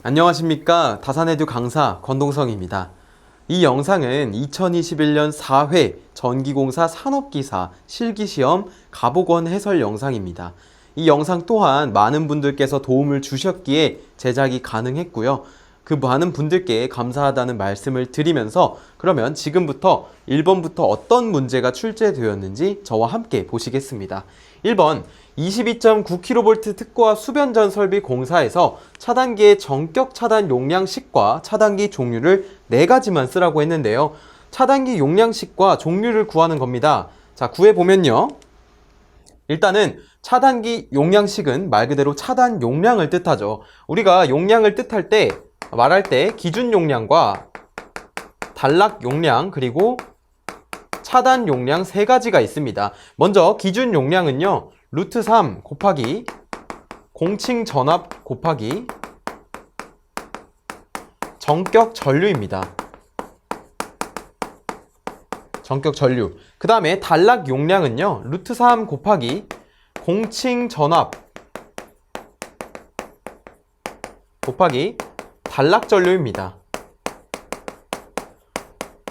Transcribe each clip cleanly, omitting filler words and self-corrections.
안녕하십니까. 다산에듀 강사 권동성입니다. 이 영상은 2021년 4회 전기공사 산업기사 실기시험 가보권 해설 영상입니다. 이 영상 또한 많은 분들께서 도움을 주셨기에 제작이 가능했고요. 그 많은 분들께 감사하다는 말씀을 드리면서 그러면 지금부터 1번부터 어떤 문제가 출제되었는지 저와 함께 보시겠습니다. 1번 22.9kV 특고와 수변전 설비 공사에서 차단기의 전격 차단 용량식과 차단기 종류를 4가지만 쓰라고 했는데요. 차단기 용량식과 종류를 구하는 겁니다. 자, 구해보면요. 일단은 차단기 용량식은 말 그대로 차단 용량을 뜻하죠. 우리가 용량을 뜻할 때 말할 때 기준 용량과 단락 용량 그리고 차단 용량 3가지가 있습니다. 먼저 기준 용량은요. 루트 3 곱하기 공칭 전압 곱하기 전격 전류입니다. 전격 전류. 그 다음에 단락 용량은요. 루트 3 곱하기 공칭 전압 곱하기 단락 전류입니다.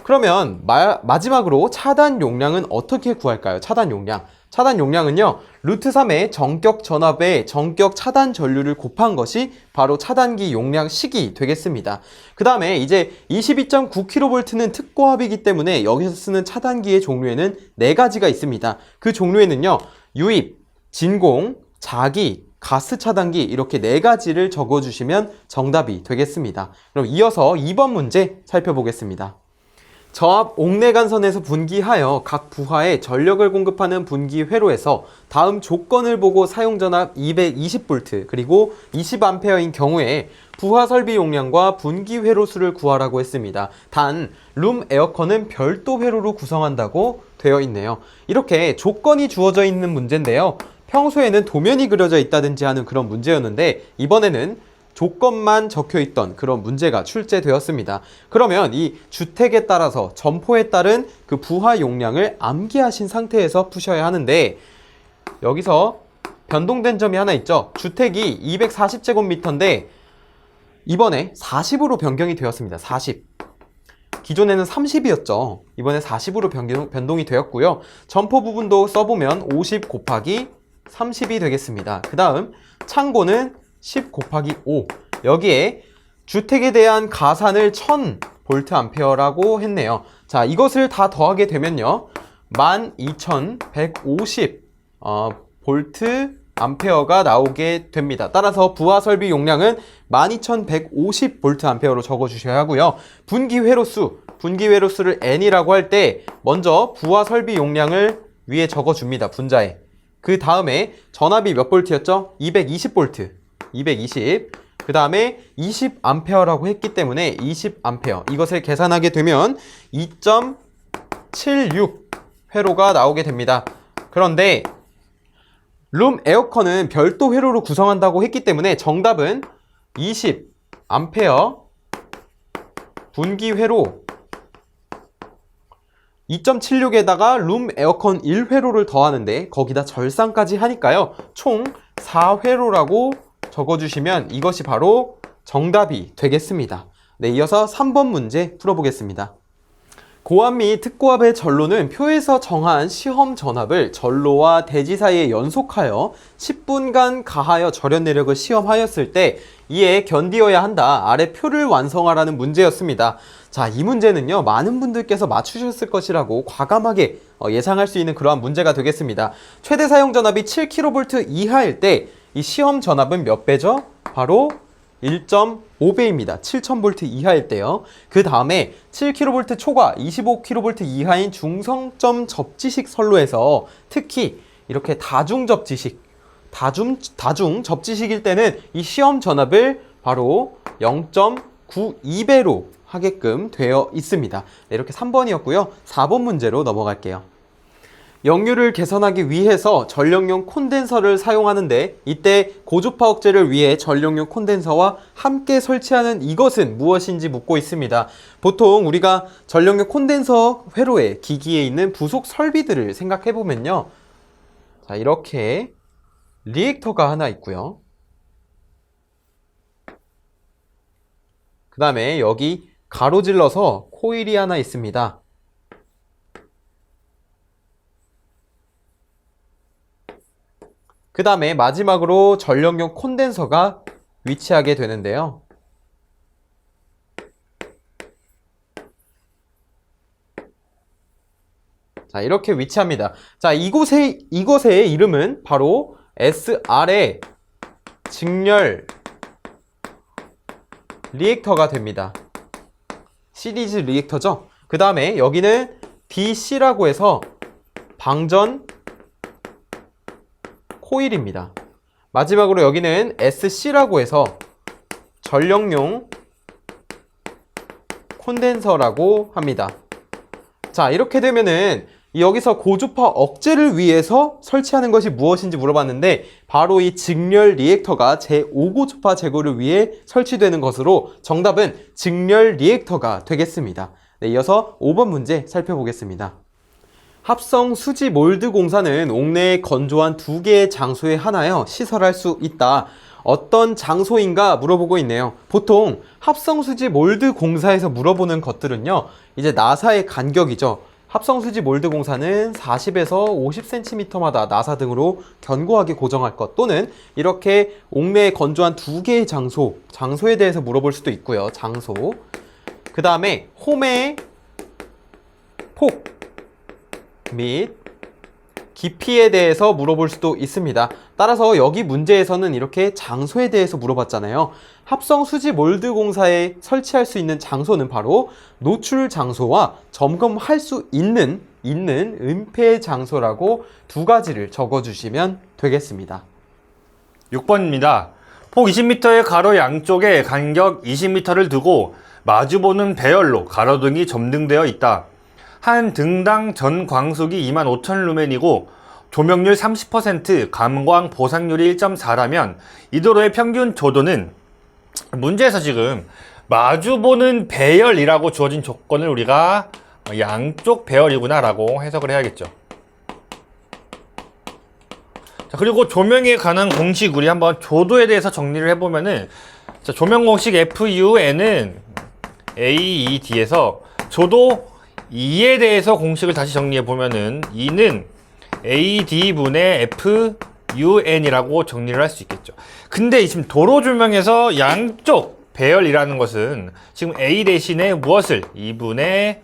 그러면 마지막으로 차단 용량은 어떻게 구할까요? 차단 용량. 차단 용량은요. 루트 3의 전격 전압에 전격 차단 전류를 곱한 것이 바로 차단기 용량식이 되겠습니다. 그 다음에 이제 22.9kV는 특고합이기 때문에 여기서 쓰는 차단기의 종류에는 4가지가 있습니다. 그 종류에는요. 유입, 진공, 자기, 가스 차단기 이렇게 4가지를 적어주시면 정답이 되겠습니다. 그럼 이어서 2번 문제 살펴보겠습니다. 저압 옥내관선에서 분기하여 각 부하에 전력을 공급하는 분기 회로에서 다음 조건을 보고 사용전압 220V 그리고 20A인 경우에 부하 설비 용량과 분기 회로수를 구하라고 했습니다. 단 룸 에어컨은 별도 회로로 구성한다고 되어 있네요. 이렇게 조건이 주어져 있는 문제인데요. 평소에는 도면이 그려져 있다든지 하는 그런 문제였는데 이번에는 조건만 적혀있던 그런 문제가 출제되었습니다. 그러면 이 주택에 따라서 점포에 따른 그 부하 용량을 암기하신 상태에서 푸셔야 하는데 여기서 변동된 점이 하나 있죠. 주택이 240제곱미터인데 이번에 40으로 변경이 되었습니다. 40. 기존에는 30이었죠. 이번에 40으로 변동이 되었고요. 점포 부분도 써보면 50 곱하기 30이 되겠습니다. 그 다음 창고는 10 곱하기 5 여기에 주택에 대한 가산을 1000V라고 했네요. 자, 이것을 다 더하게 되면요 12150 V가 나오게 됩니다. 따라서 부하 설비 용량은 12150V로 적어주셔야 하고요. 분기 회로수를 N이라고 할 때 먼저 부하 설비 용량을 위에 적어줍니다. 분자에. 그 다음에 전압이 몇 볼트였죠? 220V 220. 그 다음에 20A라고 했기 때문에 20A 이것을 계산하게 되면 2.76회로가 나오게 됩니다. 그런데 룸 에어컨은 별도 회로로 구성한다고 했기 때문에 정답은 20A 분기 회로 2.76에다가 룸 에어컨 1회로를 더하는데 거기다 절상까지 하니까요. 총 4회로라고 적어주시면 이것이 바로 정답이 되겠습니다. 네, 이어서 3번 문제 풀어보겠습니다. 고압 및 특고압의 전로는 표에서 정한 시험 전압을 전로와 대지 사이에 연속하여 10분간 가하여 절연 내력을 시험하였을 때 이에 견디어야 한다. 아래 표를 완성하라는 문제였습니다. 자, 이 문제는요 많은 분들께서 맞추셨을 것이라고 과감하게 예상할 수 있는 그러한 문제가 되겠습니다. 최대 사용 전압이 7kV 이하일 때 이 시험 전압은 몇 배죠? 바로 1.5배입니다. 7000V 이하일 때요. 그 다음에 7kV 초과 25kV 이하인 중성점 접지식 선로에서 특히 이렇게 다중 접지식일 때는 이 시험 전압을 바로 0.92배로 하게끔 되어 있습니다. 네, 이렇게 3번이었고요. 4번 문제로 넘어갈게요. 역류를 개선하기 위해서 전력용 콘덴서를 사용하는데 이때 고주파 억제를 위해 전력용 콘덴서와 함께 설치하는 이것은 무엇인지 묻고 있습니다. 보통 우리가 전력용 콘덴서 회로에 기기에 있는 부속 설비들을 생각해 보면요. 자, 이렇게 리액터가 하나 있고요. 다음에 여기 가로질러서 코일이 하나 있습니다. 그 다음에 마지막으로 전력용 콘덴서가 위치하게 되는데요. 자, 이렇게 위치합니다. 자, 이것의 이름은 바로 SR의 직렬 리액터가 됩니다. 시리즈 리액터죠. 그 다음에 여기는 DC라고 해서 방전 코일입니다. 마지막으로 여기는 SC라고 해서 전력용 콘덴서라고 합니다. 자, 이렇게 되면은 여기서 고주파 억제를 위해서 설치하는 것이 무엇인지 물어봤는데 바로 이 직렬 리액터가 제5고주파 제거를 위해 설치되는 것으로 정답은 직렬 리액터가 되겠습니다. 네, 이어서 5번 문제 살펴보겠습니다. 합성 수지 몰드 공사는 옥내에 건조한 2개의 장소에 하나여 시설할 수 있다. 어떤 장소인가 물어보고 있네요. 보통 합성 수지 몰드 공사에서 물어보는 것들은요, 이제 나사의 간격이죠. 합성수지 몰드 공사는 40에서 50cm마다 나사 등으로 견고하게 고정할 것, 또는 이렇게 옥내에 건조한 2개의 장소에 대해서 물어볼 수도 있고요. 장소. 그 다음에 홈의 폭 및 깊이에 대해서 물어볼 수도 있습니다. 따라서 여기 문제에서는 이렇게 장소에 대해서 물어봤잖아요. 합성 수지 몰드 공사에 설치할 수 있는 장소는 바로 노출 장소와 점검할 수 있는 은폐 장소라고 두 가지를 적어주시면 되겠습니다. 6번입니다. 폭 20m의 가로 양쪽에 간격 20m를 두고 마주보는 배열로 가로등이 점등되어 있다. 한 등당 전 광속이 25,000 루멘이고 조명률 30%, 감광 보상률이 1.4라면 이 도로의 평균 조도는, 문제에서 지금 마주보는 배열이라고 주어진 조건을 우리가 양쪽 배열이구나 라고 해석을 해야겠죠. 자, 그리고 조명에 관한 공식 우리 한번 조도에 대해서 정리를 해보면은, 자, 조명 공식 FUN은 AED에서 조도 2에 대해서 공식을 다시 정리해 보면은 2는 AD분의 FUN이라고 정리를 할 수 있겠죠. 근데 지금 도로 조명에서 양쪽 배열이라는 것은 지금 A 대신에 무엇을 2분의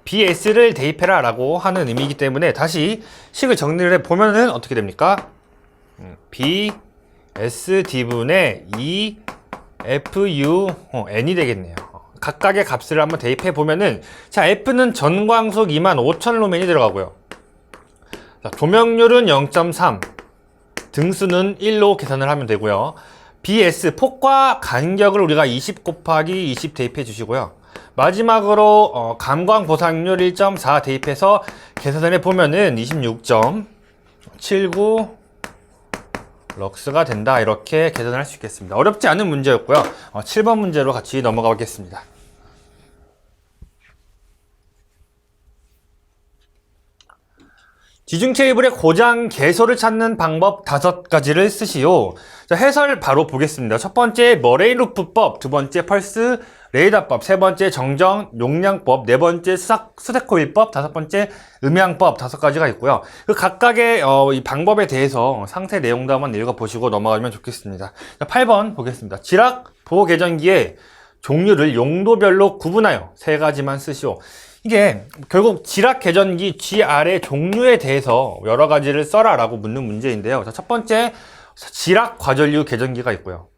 BS를 대입해라 라고 하는 의미이기 때문에 다시 식을 정리를 해 보면은 어떻게 됩니까? BSD분의 2FUN이 되겠네요. 각각의 값을 한번 대입해 보면은, 자, F는 전광속 25,000 루멘이 들어가고요. 자, 조명률은 0.3, 등수는 1로 계산을 하면 되고요. BS, 폭과 간격을 우리가 20 곱하기 20 대입해 주시고요. 마지막으로 감광 보상률 1.4 대입해서 계산을 해 보면은 26.79 럭스가 된다. 이렇게 계산을 할 수 있겠습니다. 어렵지 않은 문제였고요. 7번 문제로 같이 넘어가 보겠습니다. 지중 케이블의 고장 개소를 찾는 방법 5가지를 쓰시오. 자, 해설 바로 보겠습니다. 첫 번째 머레이 루프법, 두 번째 펄스 레이더법, 세 번째 정정 용량법, 네 번째 수세코일법, 다섯 번째 음향법, 5가지가 있고요. 그 각각의 이 방법에 대해서 상세 내용도 한번 읽어보시고 넘어가면 좋겠습니다. 자, 8번 보겠습니다. 지락 보호 계전기의 종류를 용도별로 구분하여 3가지만 쓰시오. 이게 결국 지락 계전기 GR의 종류에 대해서 여러 가지를 써라 라고 묻는 문제인데요. 자, 첫 번째 지락 과전류 계전기가 있고요.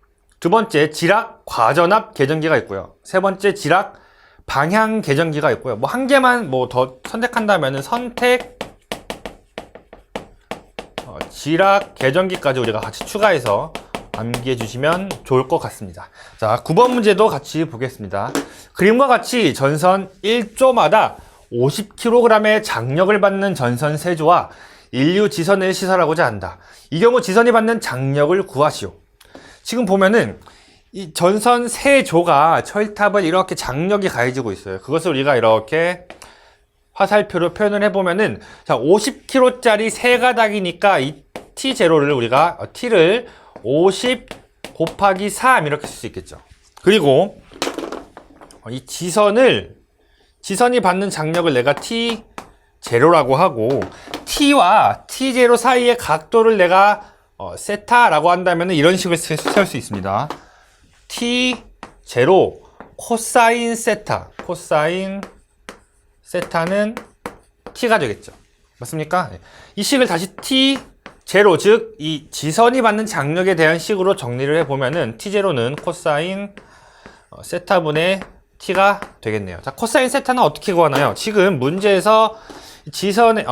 두 번째 지락 과전압 계전기가 있고요. 세 번째 지락 방향 계전기가 있고요. 뭐 한 개만 뭐 더 선택한다면은 선택 지락 계전기까지 우리가 같이 추가해서 암기해 주시면 좋을 것 같습니다. 자, 9번 문제도 같이 보겠습니다. 그림과 같이 전선 1조마다 50kg의 장력을 받는 전선 세조와 인류 지선을 시설하고자 한다. 이 경우 지선이 받는 장력을 구하시오. 지금 보면은 이 전선 세조가 철탑을 이렇게 장력이 가해지고 있어요. 그것을 우리가 이렇게 화살표로 표현을 해보면은, 자, 50kg짜리 세 가닥이니까 이 T0를 우리가 T를 50 곱하기 3 이렇게 쓸 수 있겠죠. 그리고 이 지선이 받는 장력을 내가 T0라고 하고 T와 T0 사이의 각도를 내가 세타라고 한다면 이런 식으로 세울 수 있습니다. T0 코사인 세타. 코사인 세타는 T가 되겠죠. 맞습니까? 이 식을 다시 T0, 즉 이 지선이 받는 장력에 대한 식으로 정리를 해보면은 T0는 코사인 세타분의 T가 되겠네요. 자, 코사인 세타는 어떻게 구하나요? 지금 문제에서 지선의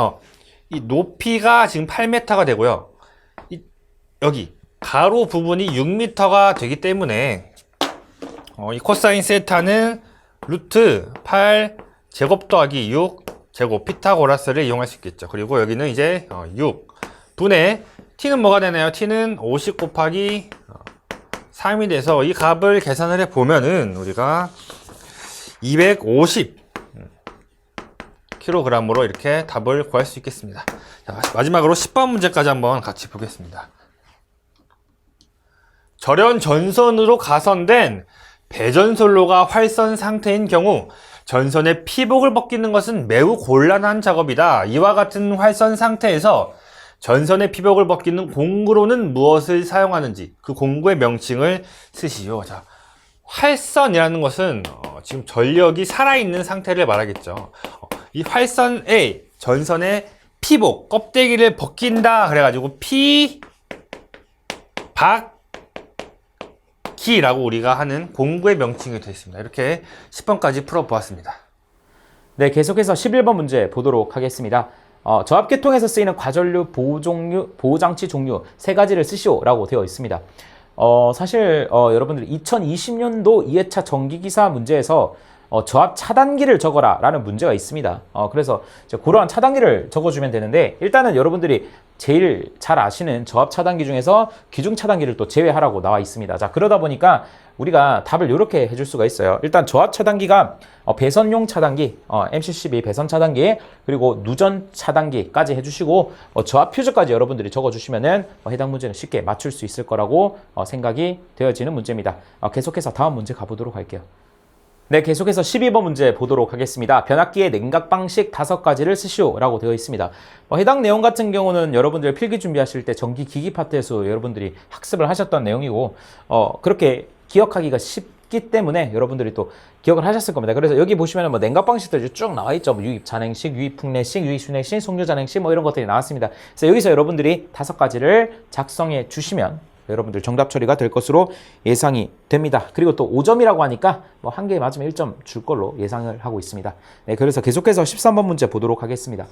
이 높이가 지금 8m가 되고요. 여기 가로 부분이 6m가 되기 때문에 이 코사인 세타는 루트 8 제곱 더하기 6 제곱 피타고라스를 이용할 수 있겠죠. 그리고 여기는 이제 6 분의 T는 뭐가 되나요? T는 50 곱하기 3이 돼서 이 값을 계산을 해보면은 우리가 250 kg으로 이렇게 답을 구할 수 있겠습니다. 자, 마지막으로 10번 문제까지 한번 같이 보겠습니다. 절연 전선으로 가선된 배전솔로가 활선 상태인 경우 전선의 피복을 벗기는 것은 매우 곤란한 작업이다. 이와 같은 활선 상태에서 전선의 피복을 벗기는 공구로는 무엇을 사용하는지 그 공구의 명칭을 쓰시오. 자, 활선이라는 것은 지금 전력이 살아있는 상태를 말하겠죠. 이 활선의 전선의 피복, 껍데기를 벗긴다 그래가지고 피박기라고 우리가 하는 공구의 명칭이 되어 있습니다. 이렇게 10번까지 풀어보았습니다. 네, 계속해서 11번 문제 보도록 하겠습니다. 저압계통에서 쓰이는 과전류 보호장치 종류 3가지를 쓰시오라고 되어 있습니다. 사실 여러분들 2020년도 2회차 전기기사 문제에서 저압 차단기를 적어라 라는 문제가 있습니다. 그래서 그러한 차단기를 적어주면 되는데 일단은 여러분들이 제일 잘 아시는 저압 차단기 중에서 기중 차단기를 또 제외하라고 나와 있습니다. 자, 그러다 보니까 우리가 답을 이렇게 해줄 수가 있어요. 일단 저압 차단기가 배선용 차단기, MCCB 배선 차단기, 그리고 누전 차단기까지 해주시고 저압 퓨즈까지 여러분들이 적어주시면은 해당 문제는 쉽게 맞출 수 있을 거라고 생각이 되어지는 문제입니다. 계속해서 다음 문제 가보도록 할게요. 네, 계속해서 12번 문제 보도록 하겠습니다. 변압기의 냉각 방식 5가지를 쓰시오 라고 되어 있습니다. 해당 내용 같은 경우는 여러분들 필기 준비하실 때 전기기기 파트에서 여러분들이 학습을 하셨던 내용이고 그렇게 기억하기가 쉽기 때문에 여러분들이 또 기억을 하셨을 겁니다. 그래서 여기 보시면 뭐 냉각 방식들이 쭉 나와 있죠. 유입 잔행식, 유입 풍내식, 유입 순행식, 송료 잔행식 이런 것들이 나왔습니다. 그래서 여기서 여러분들이 5가지를 작성해 주시면 여러분들 정답 처리가 될 것으로 예상이 됩니다. 그리고 또 5점이라고 하니까 뭐 한 개 맞으면 1점 줄 걸로 예상을 하고 있습니다. 네, 그래서 계속해서 13번 문제 보도록 하겠습니다.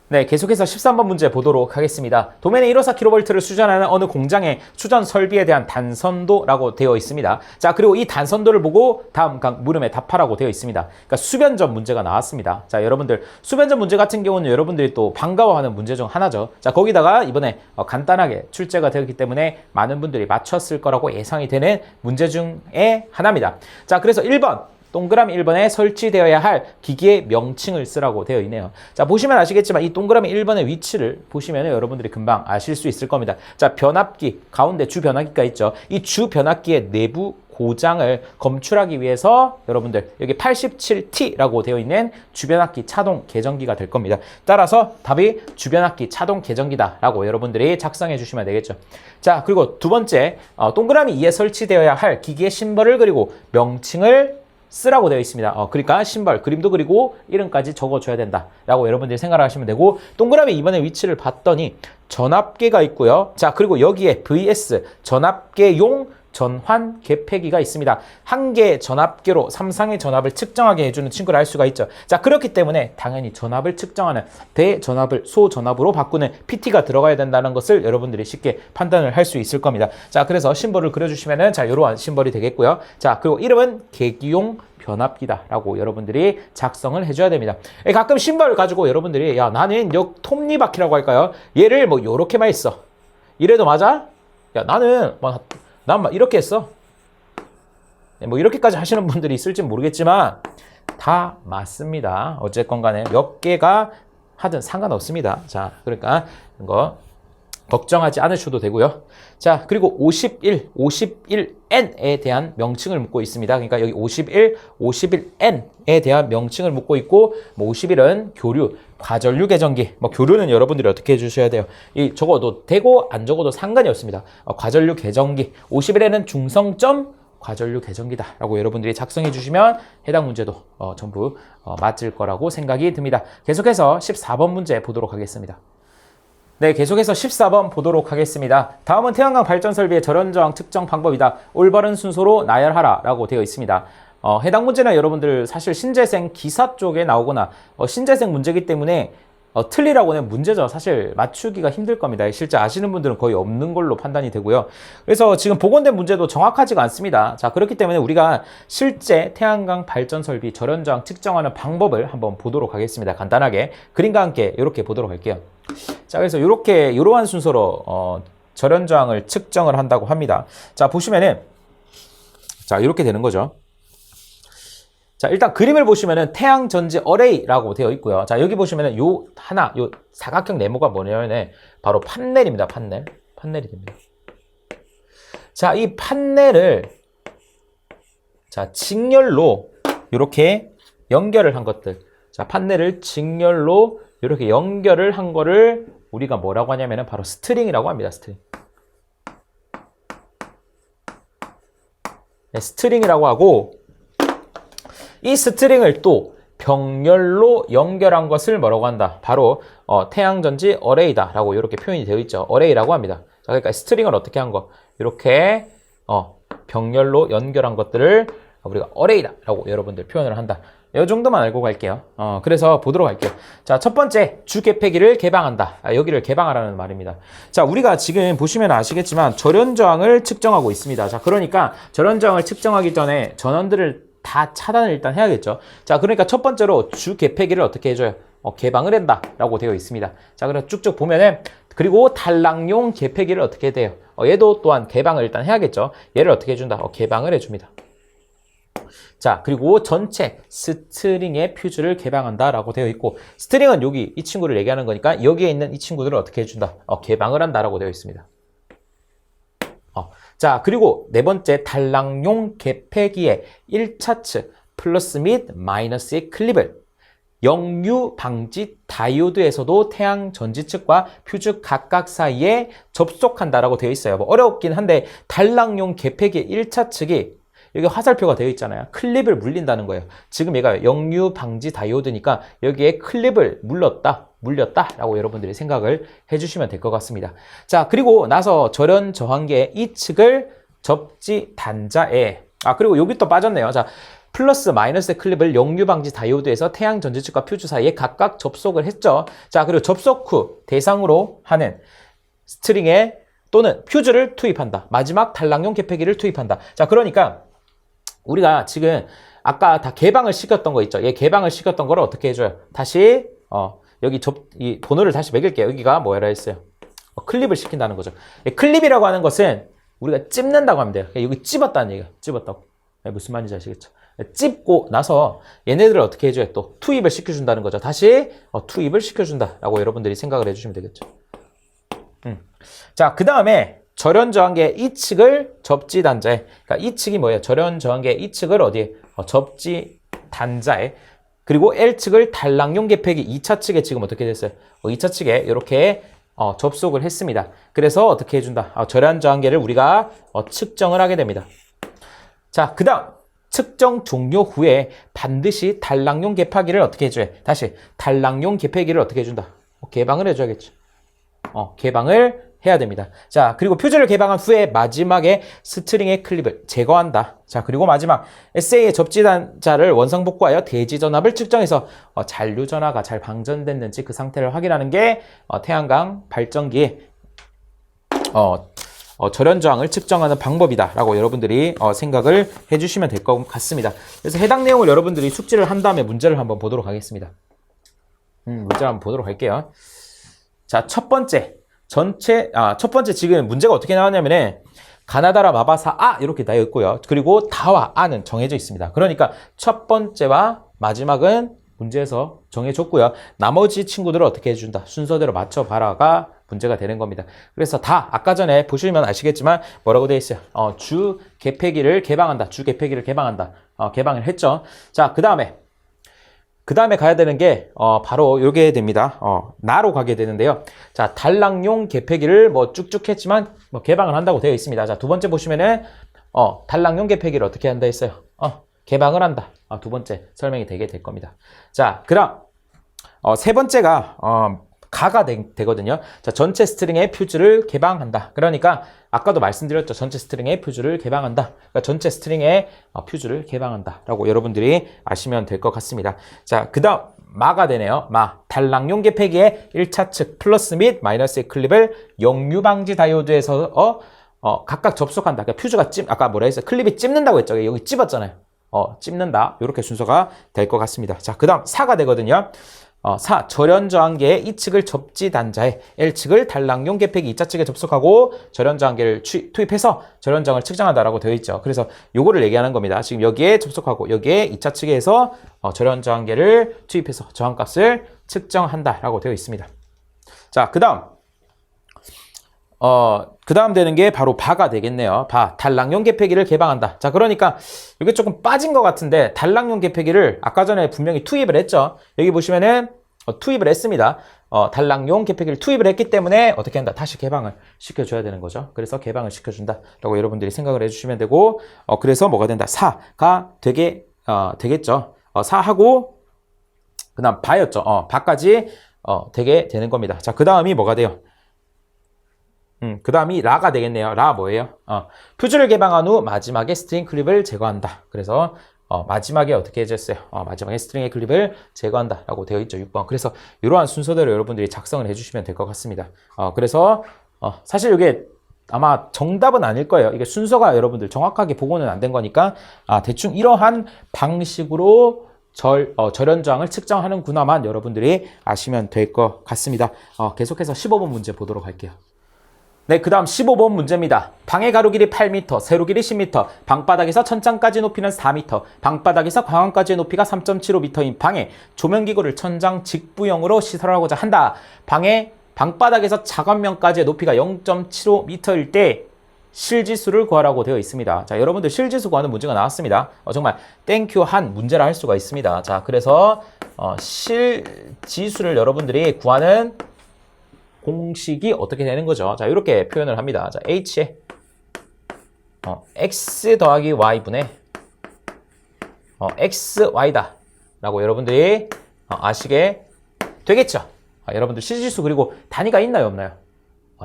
네, 계속해서 13번 문제 보도록 하겠습니다. 도면에 154kV를 수전하는 어느 공장의 수전 설비에 대한 단선도라고 되어 있습니다. 자, 그리고 이 단선도를 보고 다음 물음에 답하라고 되어 있습니다. 그러니까 수변전 문제가 나왔습니다. 자, 여러분들 수변전 문제 같은 경우는 여러분들이 또 반가워하는 문제 중 하나죠. 자, 거기다가 이번에 간단하게 출제가 되었기 때문에 많은 분들이 맞췄을 거라고 예상이 되는 문제 중에 하나입니다. 자, 그래서 1번 동그라미 1번에 설치되어야 할 기기의 명칭을 쓰라고 되어 있네요. 자, 보시면 아시겠지만 이 동그라미 1번의 위치를 보시면 여러분들이 금방 아실 수 있을 겁니다. 자, 변압기, 가운데 주 변압기가 있죠. 이 주 변압기의 내부 고장을 검출하기 위해서 여러분들 여기 87T라고 되어 있는 주변압기 차동 계정기가 될 겁니다. 따라서 답이 주변압기 차동 계정기다 라고 여러분들이 작성해 주시면 되겠죠. 자, 그리고 두 번째 동그라미 2에 설치되어야 할 기기의 심벌을 그리고 명칭을 쓰라고 되어 있습니다. 그러니까 심벌, 그림도 그리고 이름까지 적어줘야 된다라고 여러분들이 생각을 하시면 되고 동그라미 2번의 위치를 봤더니 전압계가 있고요. 자, 그리고 여기에 VS 전압계용 전환 개폐기가 있습니다. 한 개의 전압계로 3상의 전압을 측정하게 해주는 친구를 알 수가 있죠. 자, 그렇기 때문에 당연히 전압을 측정하는 대전압을 소전압으로 바꾸는 PT가 들어가야 된다는 것을 여러분들이 쉽게 판단을 할 수 있을 겁니다. 자, 그래서 심벌을 그려주시면은 자, 이러한 심벌이 되겠고요. 자, 그리고 이름은 계기용 변압기다라고 여러분들이 작성을 해줘야 됩니다. 가끔 심벌을 가지고 여러분들이 야, 나는 톱니바퀴라고 할까요? 얘를 뭐 요렇게만 했어. 이래도 맞아? 야, 나는 난 막 이렇게 했어. 뭐 이렇게까지 하시는 분들이 있을지 모르겠지만 다 맞습니다. 어쨌건 간에 몇 개가 하든 상관없습니다. 자, 그러니까 이거 걱정하지 않으셔도 되고요. 자, 그리고 51N에 대한 명칭을 묻고 있습니다. 그러니까 여기 51N에 대한 명칭을 묻고 있고, 뭐 51은 교류, 과전류 계정기. 뭐 교류는 여러분들이 어떻게 해주셔야 돼요? 이 적어도 되고 안 적어도 상관이 없습니다. 과전류 계정기. 51N은 중성점 과전류 계정기다 라고 여러분들이 작성해 주시면 해당 문제도 전부 맞을 거라고 생각이 듭니다. 계속해서 14번 문제 보도록 하겠습니다. 네, 계속해서 14번 보도록 하겠습니다. 다음은 태양광 발전 설비의 절연저항 측정 방법이다. 올바른 순서로 나열하라 라고 되어 있습니다. 해당 문제는 여러분들 사실 신재생 기사 쪽에 나오거나 신재생 문제이기 때문에 틀리라고 하는 문제죠. 사실 맞추기가 힘들 겁니다. 실제 아시는 분들은 거의 없는 걸로 판단이 되고요. 그래서 지금 복원된 문제도 정확하지가 않습니다. 자, 그렇기 때문에 우리가 실제 태양광 발전 설비 절연저항 측정하는 방법을 한번 보도록 하겠습니다. 간단하게 그림과 함께 이렇게 보도록 할게요. 자, 그래서 이러한 순서로 절연저항을 측정을 한다고 합니다. 자, 보시면은 자, 이렇게 되는 거죠. 자, 일단 그림을 보시면은 태양 전지 어레이라고 되어 있고요. 자, 여기 보시면은 요 사각형 네모가 뭐냐면은 바로 판넬입니다. 판넬이 됩니다. 자, 이 판넬을 자, 직렬로 이렇게 연결을 한 것들. 자, 판넬을 직렬로 이렇게 연결을 한 거를 우리가 뭐라고 하냐면은 바로 스트링이라고 합니다. 스트링. 네, 스트링이라고 하고, 이 스트링을 또 병렬로 연결한 것을 뭐라고 한다? 바로 태양전지 어레이다 라고 이렇게 표현이 되어 있죠. 어레이라고 합니다. 자, 그러니까 스트링을 어떻게 한 거? 이렇게 병렬로 연결한 것들을 우리가 어레이다 라고 여러분들 표현을 한다. 이 정도만 알고 갈게요. 그래서 보도록 할게요. 자, 첫 번째, 주개폐기를 개방한다. 여기를 개방하라는 말입니다. 자, 우리가 지금 보시면 아시겠지만 절연저항을 측정하고 있습니다. 자, 그러니까 절연저항을 측정하기 전에 전원들을 다 차단을 일단 해야겠죠. 자, 그러니까 첫 번째로 주개폐기를 어떻게 해줘요? 개방을 한다 라고 되어 있습니다. 자, 그래서 쭉쭉 보면은 그리고 단락용 개폐기를 어떻게 해야 돼요? 얘도 또한 개방을 일단 해야겠죠. 얘를 어떻게 해준다? 개방을 해줍니다. 자, 그리고 전체 스트링의 퓨즈를 개방한다 라고 되어 있고, 스트링은 여기 이 친구를 얘기하는 거니까 여기에 있는 이 친구들을 어떻게 해준다? 개방을 한다 라고 되어 있습니다. 자, 그리고 네 번째, 단락용 개폐기의 1차측 플러스 및 마이너스의 클립을 역류 방지 다이오드에서도 태양 전지측과 퓨즈 각각 사이에 접속한다라고 되어 있어요. 뭐 어렵긴 한데 단락용 개폐기의 1차측이 여기 화살표가 되어 있잖아요. 클립을 물린다는 거예요. 지금 얘가 역류 방지 다이오드니까 여기에 클립을 물렸다라고 여러분들이 생각을 해주시면 될 것 같습니다. 자, 그리고 나서 절연 저항계의 이 측을 접지 단자에 그리고 여기 또 빠졌네요. 자, 플러스 마이너스 클립을 역류 방지 다이오드에서 태양 전지측과 퓨즈 사이에 각각 접속을 했죠. 자, 그리고 접속 후 대상으로 하는 스트링에 또는 퓨즈를 투입한다. 마지막 단락용 개폐기를 투입한다. 자, 그러니까 우리가 지금 아까 다 개방을 시켰던 거 있죠. 얘 개방을 시켰던 거를 어떻게 해줘요? 다시 여기 이 번호를 다시 매길게요. 여기가 뭐라 했어요? 클립을 시킨다는 거죠. 클립이라고 하는 것은 우리가 찝는다고 하면 돼요. 여기 찝었다는 얘기예요. 찝었다고. 무슨 말인지 아시겠죠? 찝고 나서 얘네들을 어떻게 해줘요? 또 투입을 시켜준다는 거죠. 다시 투입을 시켜준다라고 여러분들이 생각을 해주시면 되겠죠. 자, 그 다음에 절연저항계 이 측을 접지 단자에, 그러니까 이 측이 뭐예요? 절연저항계 이 측을 어디에? 접지 단자에, 그리고 L측을 단락용 개폐기 2차 측에 지금 어떻게 됐어요? 2차 측에 이렇게 접속을 했습니다. 그래서 어떻게 해준다? 절연저항계를 우리가 측정을 하게 됩니다. 자, 그 다음 측정 종료 후에 반드시 단락용 개폐기를 어떻게 해줘요? 다시 단락용 개폐기를 어떻게 해준다? 개방을 해줘야겠죠. 개방을 해야 됩니다. 자, 그리고 퓨즈를 개방한 후에 마지막에 스트링의 클립을 제거한다. 자, 그리고 마지막 SA의 접지단자를 원상복구하여 대지전압을 측정해서 잔류전하가 잘 방전됐는지 그 상태를 확인하는 게 태양광 발전기의 절연저항을 측정하는 방법이다 라고 여러분들이 생각을 해주시면 될 것 같습니다. 그래서 해당 내용을 여러분들이 숙지를 한 다음에 문제를 한번 보도록 하겠습니다. 문제를 한번 보도록 할게요. 자, 첫 번째 지금 문제가 어떻게 나왔냐면은 가나다라 마바사 이렇게 되어 있고요. 그리고 다와 아는 정해져 있습니다. 그러니까 첫 번째와 마지막은 문제에서 정해졌고요. 나머지 친구들을 어떻게 해준다? 순서대로 맞춰봐라가 문제가 되는 겁니다. 그래서 다 아까 전에 보시면 아시겠지만 뭐라고 되어 있어요? 주 개폐기를 개방한다. 주 개폐기를 개방한다. 개방을 했죠. 자, 그 다음에 가야 되는 게 바로 요게 됩니다. 나로 가게 되는데요. 자, 단락용 개폐기를 뭐 쭉쭉 했지만 뭐 개방을 한다고 되어 있습니다. 자, 두 번째 보시면은 단락용 개폐기를 어떻게 한다 했어요? 개방을 한다. 두 번째 설명이 되게 될 겁니다. 자, 그럼 세 번째가 가가 되거든요. 자, 전체 스트링의 퓨즈를 개방한다. 그러니까 아까도 말씀드렸죠. 전체 스트링의 퓨즈를 개방한다. 그러니까 전체 스트링의 퓨즈를 개방한다. 라고 여러분들이 아시면 될 것 같습니다. 자, 그 다음 마가 되네요. 단락용 개폐기의 1차 측 플러스 및 마이너스의 클립을 역류 방지 다이오드에서 각각 접속한다. 그러니까 퓨즈가 아까 뭐라 했어요? 클립이 찝는다고 했죠. 여기 찝었잖아요. 찝는다. 이렇게 순서가 될 것 같습니다. 자, 그 다음 4가 되거든요. 4. 절연저항계의 이 측을 접지 단자에 L측을 단락용 개폐기 2차 측에 접속하고 절연저항계를 투입해서 절연저항을 측정한다라고 되어 있죠. 그래서 요거를 얘기하는 겁니다. 지금 여기에 접속하고 여기에 2차 측에 해서 절연저항계를 투입해서 저항값을 측정한다라고 되어 있습니다. 자, 그 다음 되는 게 바로 바가 되겠네요. 단락용 개폐기를 개방한다. 자, 그러니까 이게 조금 빠진 것 같은데 단락용 개폐기를 아까 전에 분명히 투입을 했죠. 여기 보시면은 투입을 했습니다. 단락용 개폐기를 투입을 했기 때문에 어떻게 한다? 다시 개방을 시켜줘야 되는 거죠. 그래서 개방을 시켜준다라고 여러분들이 생각을 해주시면 되고, 그래서 뭐가 된다? 4가 되겠죠. 4하고 그 다음 바였죠. 바까지 되게 되는 겁니다. 자, 그 다음이 뭐가 돼요? 그 다음이 라가 되겠네요. 라 뭐예요? 퓨즈를 개방한 후 마지막에 스트링 클립을 제거한다. 그래서 마지막에 어떻게 해줬어요? 마지막에 스트링의 클립을 제거한다 라고 되어 있죠. 6번. 그래서 이러한 순서대로 여러분들이 작성을 해주시면 될 것 같습니다. 그래서 사실 이게 아마 정답은 아닐 거예요. 이게 순서가 여러분들 정확하게 보고는 안 된 거니까 대충 이러한 방식으로 절연저항을 측정하는구나만 여러분들이 아시면 될 것 같습니다. 계속해서 15번 문제 보도록 할게요. 네, 그 다음 15번 문제입니다. 방의 가로 길이 8m, 세로 길이 10m, 방바닥에서 천장까지 높이는 4m, 방바닥에서 광원까지의 높이가 3.75m인 방에 조명기구를 천장 직부형으로 시설하고자 한다. 방바닥에서 작업면까지의 높이가 0.75m일 때 실지수를 구하라고 되어 있습니다. 자, 여러분들 실지수 구하는 문제가 나왔습니다. 정말 땡큐한 문제라 할 수가 있습니다. 자, 그래서 실지수를 여러분들이 구하는 공식이 어떻게 되는 거죠? 자, 이렇게 표현을 합니다. 자, h에 x 더하기 y분의 xy다 라고 여러분들이 아시게 되겠죠? 여러분들 실지수 그리고 단위가 있나요, 없나요?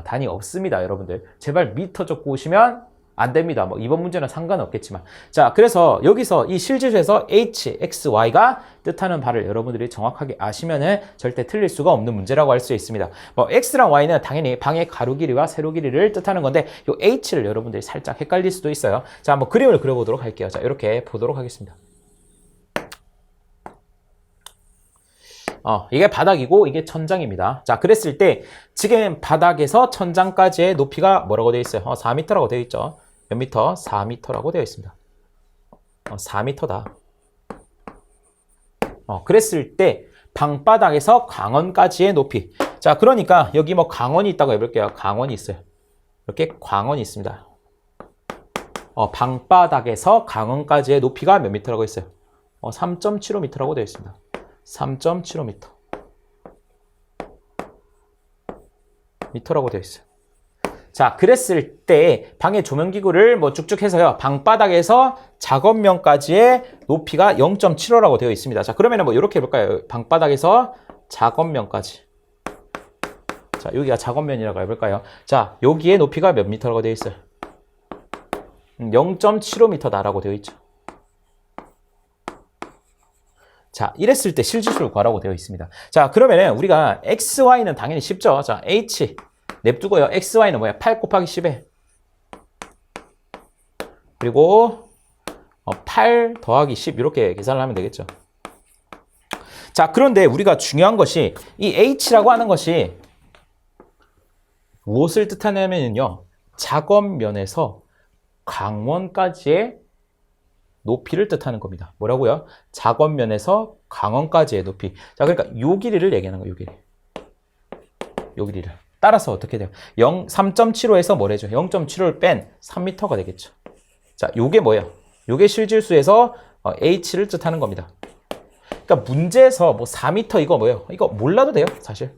단위 없습니다, 여러분들. 제발 미터 적고 오시면 안 됩니다. 뭐 이번 문제는 상관없겠지만. 자, 그래서 여기서 이 실지수에서 h, x, y가 뜻하는 바를 여러분들이 정확하게 아시면은 절대 틀릴 수가 없는 문제라고 할 수 있습니다. 뭐 x랑 y는 당연히 방의 가로 길이와 세로 길이를 뜻하는 건데 요 h를 여러분들이 살짝 헷갈릴 수도 있어요. 자, 한번 그림을 그려보도록 할게요. 자, 이렇게 보도록 하겠습니다. 이게 바닥이고 이게 천장입니다. 자, 그랬을 때 지금 바닥에서 천장까지의 높이가 뭐라고 되어 있어요? 4m라고 되어 있죠. 몇 미터? 4m라고 되어 있습니다. 4m다. 그랬을 때 방바닥에서 광원까지의 높이. 자, 그러니까 여기 뭐 광원이 있다고 해볼게요. 광원이 있어요. 이렇게 광원이 있습니다. 방바닥에서 광원까지의 높이가 몇 미터라고 했어요? 3.75m라고 되어 있습니다. 3.75m. 미터라고 되어 있어요. 자, 그랬을 때 방의 조명기구를 뭐 쭉쭉 해서요. 방바닥에서 작업면까지의 높이가 0.75라고 되어 있습니다. 자, 그러면은 뭐 이렇게 해볼까요? 방바닥에서 작업면까지. 자, 여기가 작업면이라고 해볼까요? 자, 여기에 높이가 몇 미터라고 되어 있어요? 0.75m다라고 되어 있죠. 자, 이랬을 때 실지수를 구하라고 되어 있습니다. 자, 그러면은 우리가 x, y는 당연히 쉽죠. 자, h 냅두고요. x, y는 뭐야? 8 곱하기 10에 그리고 8 더하기 10 이렇게 계산을 하면 되겠죠. 자, 그런데 우리가 중요한 것이 이 h라고 하는 것이 무엇을 뜻하냐면요. 작업면에서 광원까지의 높이를 뜻하는 겁니다. 뭐라고요? 작업면에서 광원까지의 높이. 자, 그러니까 요 길이를 얘기하는 거예요. 요 길이. 요 길이를. 따라서 어떻게 돼요? 3.75에서 뭐래죠? 0.75를 뺀 3m가 되겠죠. 자, 요게 뭐예요? 요게 실질수에서 h를 뜻하는 겁니다. 그러니까 문제에서 뭐 4m 이거 뭐예요? 이거 몰라도 돼요, 사실.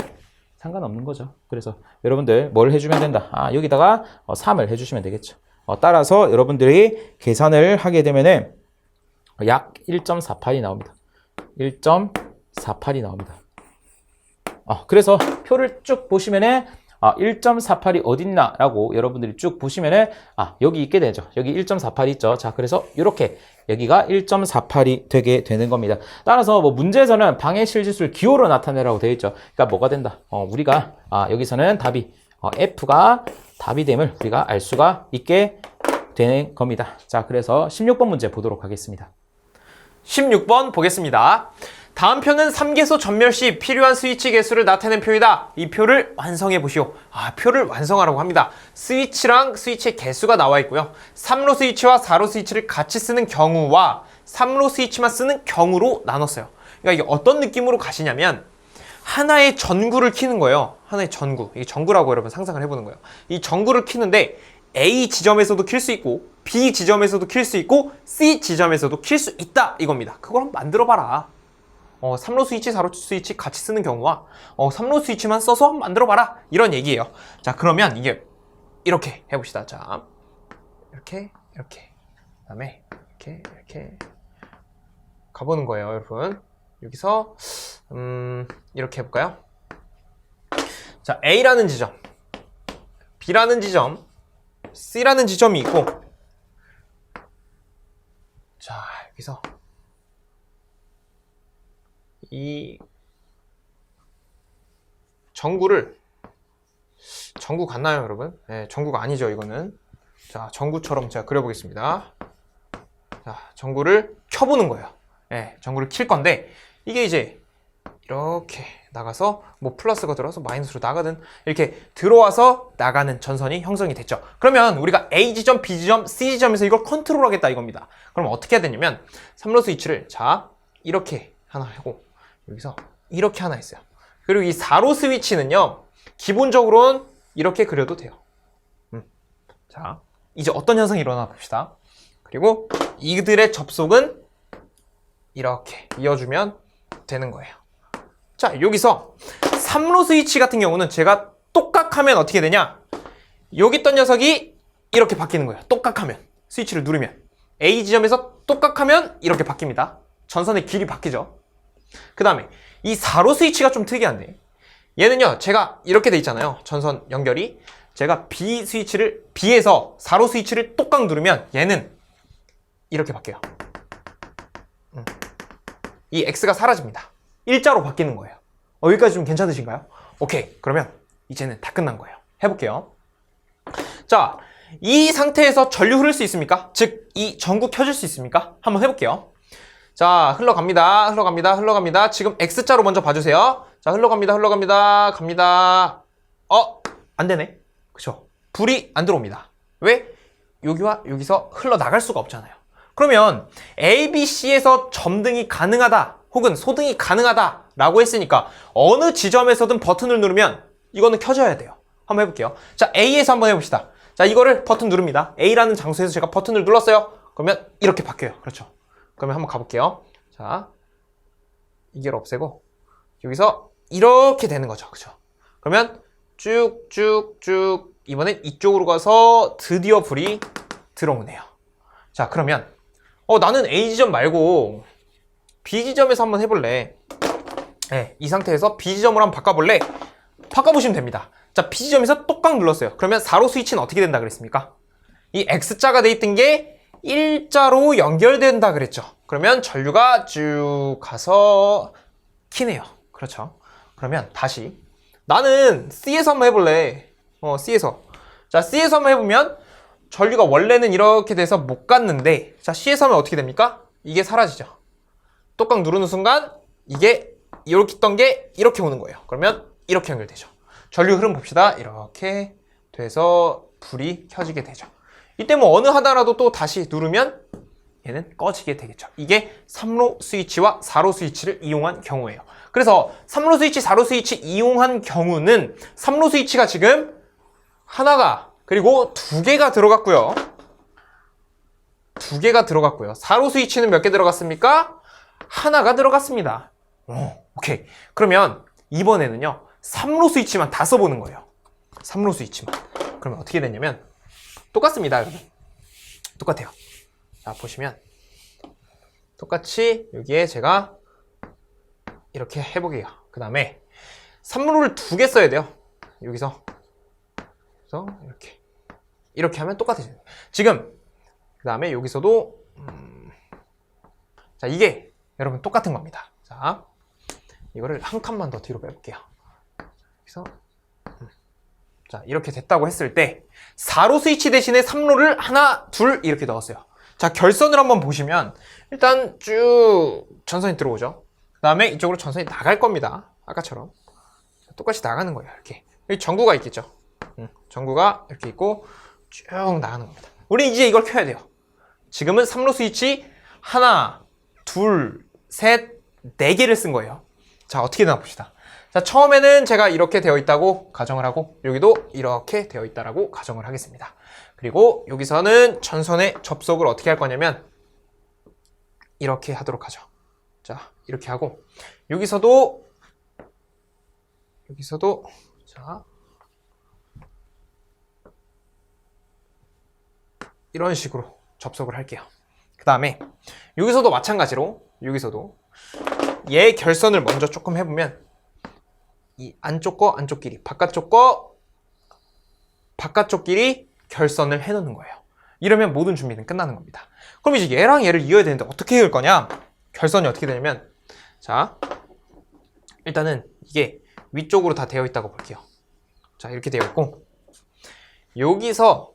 상관없는 거죠. 그래서 여러분들 뭘 해주면 된다? 여기다가 3을 해주시면 되겠죠. 따라서 여러분들이 계산을 하게 되면은 약 1.48이 나옵니다. 1.48이 나옵니다. 그래서 표를 쭉 보시면은 1.48이 어딨나 라고 여러분들이 쭉 보시면은 여기 있게 되죠. 여기 1.48이 있죠. 자, 그래서 이렇게 여기가 1.48이 되게 되는 겁니다. 따라서 뭐 문제에서는 방해 실질수를 기호로 나타내라고 되어 있죠. 그러니까 뭐가 된다? 우리가 여기서는 답이 F가 답이 됨을 우리가 알 수가 있게 되는 겁니다. 자, 그래서 16번 문제 보도록 하겠습니다. 16번 보겠습니다. 다음 표는 3계소 전멸 시 필요한 스위치 개수를 나타낸 표이다. 이 표를 완성해 보시오. 표를 완성하라고 합니다. 스위치랑 스위치의 개수가 나와 있고요. 3로 스위치와 4로 스위치를 같이 쓰는 경우와 3로 스위치만 쓰는 경우로 나눴어요. 그러니까 이게 어떤 느낌으로 가시냐면 하나의 전구를 켜는 거예요. 하나의 전구. 이게 전구라고 여러분 상상을 해보는 거예요. 이 전구를 켜는데 A 지점에서도 킬 수 있고 B 지점에서도 킬 수 있고 C 지점에서도 킬 수 있다 이겁니다. 그걸 한번 만들어 봐라. 3로 스위치, 4로 스위치 같이 쓰는 경우와 3로 스위치만 써서 한번 만들어 봐라 이런 얘기예요. 자, 그러면 이게 이렇게 해봅시다. 자, 이렇게 그다음에 이렇게 가보는 거예요, 여러분. 여기서 이렇게 해볼까요? 자, A라는 지점, B라는 지점, C라는 지점이 있고, 자, 여기서 이 전구 같나요, 여러분? 네, 전구가 아니죠, 이거는. 자, 전구처럼 제가 그려보겠습니다. 자, 전구를 켜보는 거예요. 네, 전구를 킬 건데, 이게 이제 이렇게 나가서 뭐 플러스가 들어와서 마이너스로 나가든 이렇게 들어와서 나가는 전선이 형성이 됐죠. 그러면 우리가 A 지점, B 지점, C 지점에서 이걸 컨트롤 하겠다 이겁니다. 그럼 어떻게 해야 되냐면 3로 스위치를 자, 이렇게 하나 하고 여기서 이렇게 하나 있어요. 그리고 이 4로 스위치는요, 기본적으로는 이렇게 그려도 돼요. 자, 이제 어떤 현상이 일어나 봅시다. 그리고 이들의 접속은 이렇게 이어주면 되는 거예요. 자, 여기서 3로 스위치 같은 경우는 제가 똑각하면 어떻게 되냐? 여기 있던 녀석이 이렇게 바뀌는 거예요. 똑각하면. 스위치를 누르면. A 지점에서 똑각하면 이렇게 바뀝니다. 전선의 길이 바뀌죠. 그 다음에 이 4로 스위치가 좀 특이한데, 얘는요, 제가 이렇게 돼 있잖아요. 전선 연결이. 제가 B 스위치를, B에서 4로 스위치를 똑각 누르면 얘는 이렇게 바뀌어요. 이 X가 사라집니다. 일자로 바뀌는 거예요. 여기까지 좀 괜찮으신가요? 오케이. 그러면 이제는 다 끝난 거예요. 해볼게요. 자, 이 상태에서 전류 흐를 수 있습니까? 즉, 이 전구 켜줄 수 있습니까? 한번 해볼게요. 자, 흘러갑니다. 지금 X자로 먼저 봐주세요. 자, 갑니다. 안 되네. 그쵸? 불이 안 들어옵니다. 왜? 여기와 여기서 흘러나갈 수가 없잖아요. 그러면 A, B, C에서 점등이 가능하다 혹은 소등이 가능하다 라고 했으니까 어느 지점에서든 버튼을 누르면 이거는 켜져야 돼요. 한번 해볼게요. 자, A에서 한번 해봅시다. 자, 이거를 버튼 누릅니다. A라는 장소에서 제가 버튼을 눌렀어요. 그러면 이렇게 바뀌어요. 그렇죠? 그러면 한번 가볼게요. 자, 이걸 없애고 여기서 이렇게 되는 거죠. 그렇죠? 그러면 쭉쭉쭉 이번엔 이쪽으로 가서 드디어 불이 들어오네요. 자, 그러면 나는 A 지점 말고 B 지점에서 한번 해볼래. 네, 이 상태에서 B 지점으로 한번 바꿔볼래. 바꿔보시면 됩니다. 자, B 지점에서 똑각 눌렀어요. 그러면 4로 스위치는 어떻게 된다 그랬습니까? 이 X자가 돼 있던 게 일자로 연결된다 그랬죠. 그러면 전류가 쭉 가서 키네요. 그렇죠? 그러면 다시 나는 C에서 한번 해볼래. C에서. 자, C에서 한번 해보면 전류가 원래는 이렇게 돼서 못 갔는데, 자, C에서 하면 어떻게 됩니까? 이게 사라지죠. 똑각 누르는 순간 이게 이렇게 있던 게 이렇게 오는 거예요. 그러면 이렇게 연결되죠. 전류 흐름 봅시다. 이렇게 돼서 불이 켜지게 되죠. 이때 뭐 어느 하나라도 또 다시 누르면 얘는 꺼지게 되겠죠. 이게 3로 스위치와 4로 스위치를 이용한 경우예요. 그래서 3로 스위치, 4로 스위치 이용한 경우는 3로 스위치가 지금 하나가 그리고 두 개가 들어갔고요. 두 개가 들어갔고요. 4로 스위치는 몇 개 들어갔습니까? 하나가 들어갔습니다. 오케이. 그러면 이번에는요. 3로 스위치만 다 써보는 거예요. 3로 스위치만. 그러면 어떻게 됐냐면 똑같습니다, 여러분. 똑같아요. 자, 보시면 똑같이 여기에 제가 이렇게 해보게요. 그 다음에 3루를 두 개 써야 돼요. 여기서 그래서 이렇게 하면 똑같아져요. 지금 그 다음에 여기서도 자, 이게 여러분 똑같은 겁니다. 자, 이거를 한 칸만 더 뒤로 빼볼게요. 그래서 자, 이렇게 됐다고 했을 때 4로 스위치 대신에 3로를 하나, 둘 이렇게 넣었어요. 자, 결선을 한번 보시면 일단 쭉 전선이 들어오죠. 그 다음에 이쪽으로 전선이 나갈 겁니다. 아까처럼 똑같이 나가는 거예요. 이렇게 여기 전구가 있겠죠. 전구가 이렇게 있고 쭉 나가는 겁니다. 우리 이제 이걸 켜야 돼요. 지금은 3로 스위치 하나, 둘, 셋, 네 개를 쓴 거예요. 자, 어떻게 되나 봅시다. 자, 처음에는 제가 이렇게 되어 있다고 가정을 하고 여기도 이렇게 되어 있다라고 가정을 하겠습니다. 그리고 여기서는 전선의 접속을 어떻게 할 거냐면 이렇게 하도록 하죠. 자, 이렇게 하고 여기서도 자, 이런 식으로 접속을 할게요. 그 다음에 여기서도 마찬가지로 여기서도 얘 결선을 먼저 조금 해보면 이 안쪽 거 안쪽끼리 바깥쪽 거 바깥쪽끼리 결선을 해놓는 거예요. 이러면 모든 준비는 끝나는 겁니다. 그럼 이제 얘랑 얘를 이어야 되는데 어떻게 이을 거냐? 결선이 어떻게 되냐면 자, 일단은 이게 위쪽으로 다 되어 있다고 볼게요. 자, 이렇게 되어 있고 여기서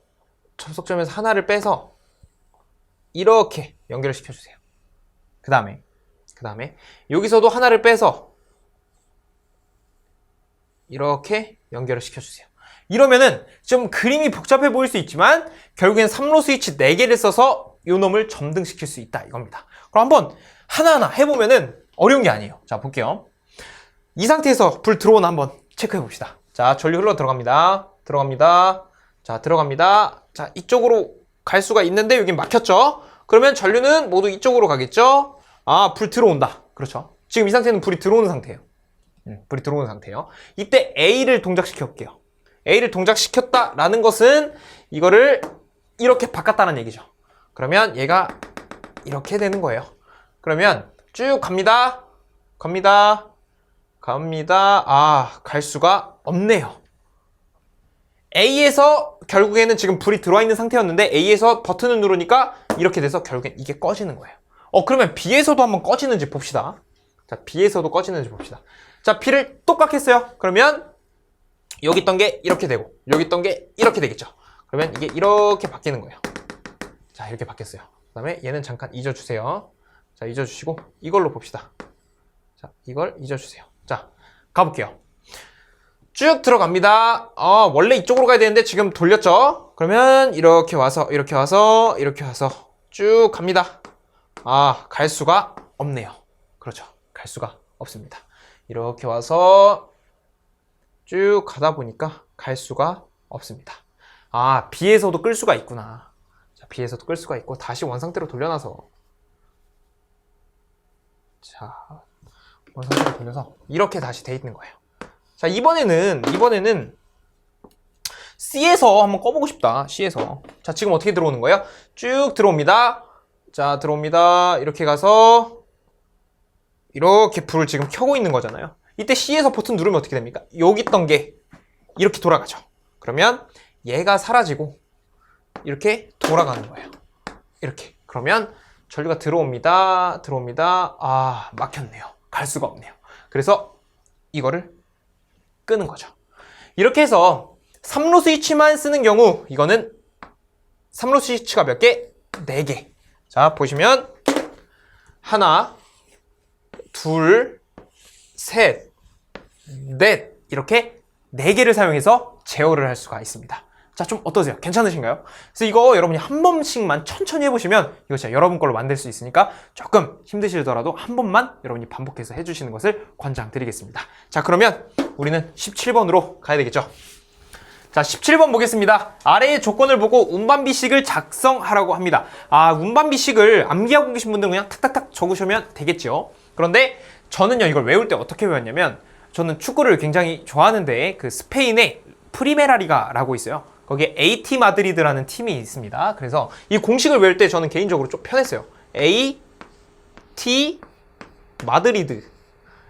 접속점에서 하나를 빼서 이렇게 연결을 시켜주세요. 그 다음에 여기서도 하나를 빼서 이렇게 연결을 시켜주세요. 이러면은 좀 그림이 복잡해 보일 수 있지만 결국엔 3로 스위치 4개를 써서 요 놈을 점등시킬 수 있다 이겁니다. 그럼 한번 하나하나 해보면은 어려운 게 아니에요. 자, 볼게요. 이 상태에서 불 들어오나 한번 체크해 봅시다. 자, 전류 흘러 들어갑니다. 자, 들어갑니다. 자, 이쪽으로 갈 수가 있는데 여긴 막혔죠? 그러면 전류는 모두 이쪽으로 가겠죠? 아, 불 들어온다. 그렇죠. 지금 이 상태는 불이 들어오는 상태예요. 불이 들어오는 상태예요. 이때 A를 동작시켜 볼게요. A를 동작시켰다라는 것은 이거를 이렇게 바꿨다는 얘기죠. 그러면 얘가 이렇게 되는 거예요. 그러면 쭉 갑니다. 아, 갈 수가 없네요. A에서 결국에는 지금 불이 들어와 있는 상태였는데 A에서 버튼을 누르니까 이렇게 돼서 결국엔 이게 꺼지는 거예요. 그러면 B에서도 한번 꺼지는지 봅시다. 자, B에서도 꺼지는지 봅시다. 자, B를 또 깎겠어요. 그러면 여기 있던 게 이렇게 되고 여기 있던 게 이렇게 되겠죠. 그러면 이게 이렇게 바뀌는 거예요. 자, 이렇게 바뀌었어요. 그 다음에 얘는 잠깐 잊어주세요. 자, 잊어주시고 이걸로 봅시다. 자, 이걸 잊어주세요. 자, 가볼게요. 쭉 들어갑니다. 원래 이쪽으로 가야 되는데 지금 돌렸죠? 그러면 이렇게 와서 쭉 갑니다. 아, 갈 수가 없네요. 그렇죠. 갈 수가 없습니다. 이렇게 와서 쭉 가다 보니까 갈 수가 없습니다. 아, B에서도 끌 수가 있구나. 자, B에서도 끌 수가 있고 다시 원상태로 돌려놔서 자, 원상태로 돌려서 이렇게 다시 돼 있는 거예요. 자, 이번에는 C에서 한번 꺼보고 싶다. C에서. 자, 지금 어떻게 들어오는 거예요? 쭉 들어옵니다. 자, 들어옵니다. 이렇게 가서 이렇게 불을 지금 켜고 있는 거잖아요. 이때 C에서 버튼 누르면 어떻게 됩니까? 여기 있던 게 이렇게 돌아가죠. 그러면 얘가 사라지고 이렇게 돌아가는 거예요. 이렇게. 그러면 전류가 들어옵니다. 아, 막혔네요. 갈 수가 없네요. 그래서 이거를 끄는 거죠. 이렇게 해서 3로 스위치만 쓰는 경우 이거는 3로 스위치가 몇 개? 4개. 자, 보시면 하나, 둘, 셋, 넷 이렇게 4개를 사용해서 제어를 할 수가 있습니다. 자, 좀 어떠세요? 괜찮으신가요? 그래서 이거 여러분이 한 번씩만 천천히 해보시면 이거 진짜 여러분 걸로 만들 수 있으니까 조금 힘드시더라도 한 번만 여러분이 반복해서 해주시는 것을 권장드리겠습니다. 자, 그러면 우리는 17번으로 가야 되겠죠? 자, 17번 보겠습니다. 아래의 조건을 보고 운반비식을 작성하라고 합니다. 운반비식을 암기하고 계신 분들은 그냥 탁탁탁 적으시면 되겠죠. 그런데 저는요, 이걸 외울 때 어떻게 외웠냐면, 저는 축구를 굉장히 좋아하는데, 그 스페인의 프리메라 리가라고 있어요. 거기에 AT 마드리드라는 팀이 있습니다. 그래서 이 공식을 외울 때 저는 개인적으로 좀 편했어요. AT 마드리드.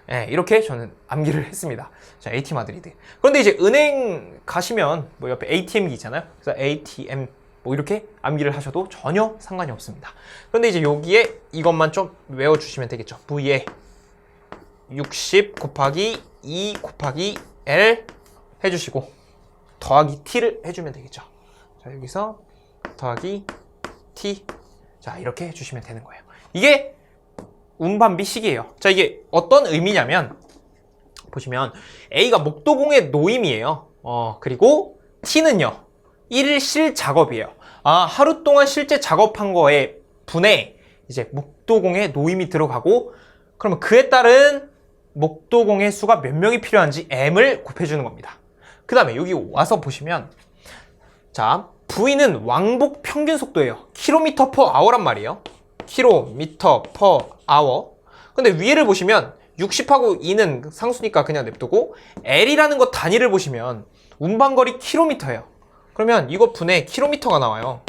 네, 이렇게 저는 암기를 했습니다. 자, AT 마드리드. 그런데 이제 은행 가시면 뭐 옆에 ATM기 있잖아요. 그래서 ATM 뭐 이렇게 암기를 하셔도 전혀 상관이 없습니다. 그런데 이제 여기에 이것만 좀 외워주시면 되겠죠. V에 60 곱하기 2 곱하기 L 해주시고 더하기 T를 해주면 되겠죠. 자, 여기서 더하기 T. 자, 이렇게 해주시면 되는 거예요. 이게 운반비식이에요. 자, 이게 어떤 의미냐면, 보시면 A가 목도공의 노임이에요. 그리고 T는요, 일실 작업이에요. 하루 동안 실제 작업한 거에 분에 이제 목도공의 노임이 들어가고, 그러면 그에 따른 목도공의 수가 몇 명이 필요한지 M을 곱해주는 겁니다. 그 다음에 여기 와서 보시면, 자, V는 왕복 평균 속도예요. km per hour란 말이에요. km per hour. 근데 위에를 보시면 60하고 2는 상수니까 그냥 냅두고, L이라는 거 단위를 보시면 운반거리 km예요. 그러면 이거 분에 km가 나와요.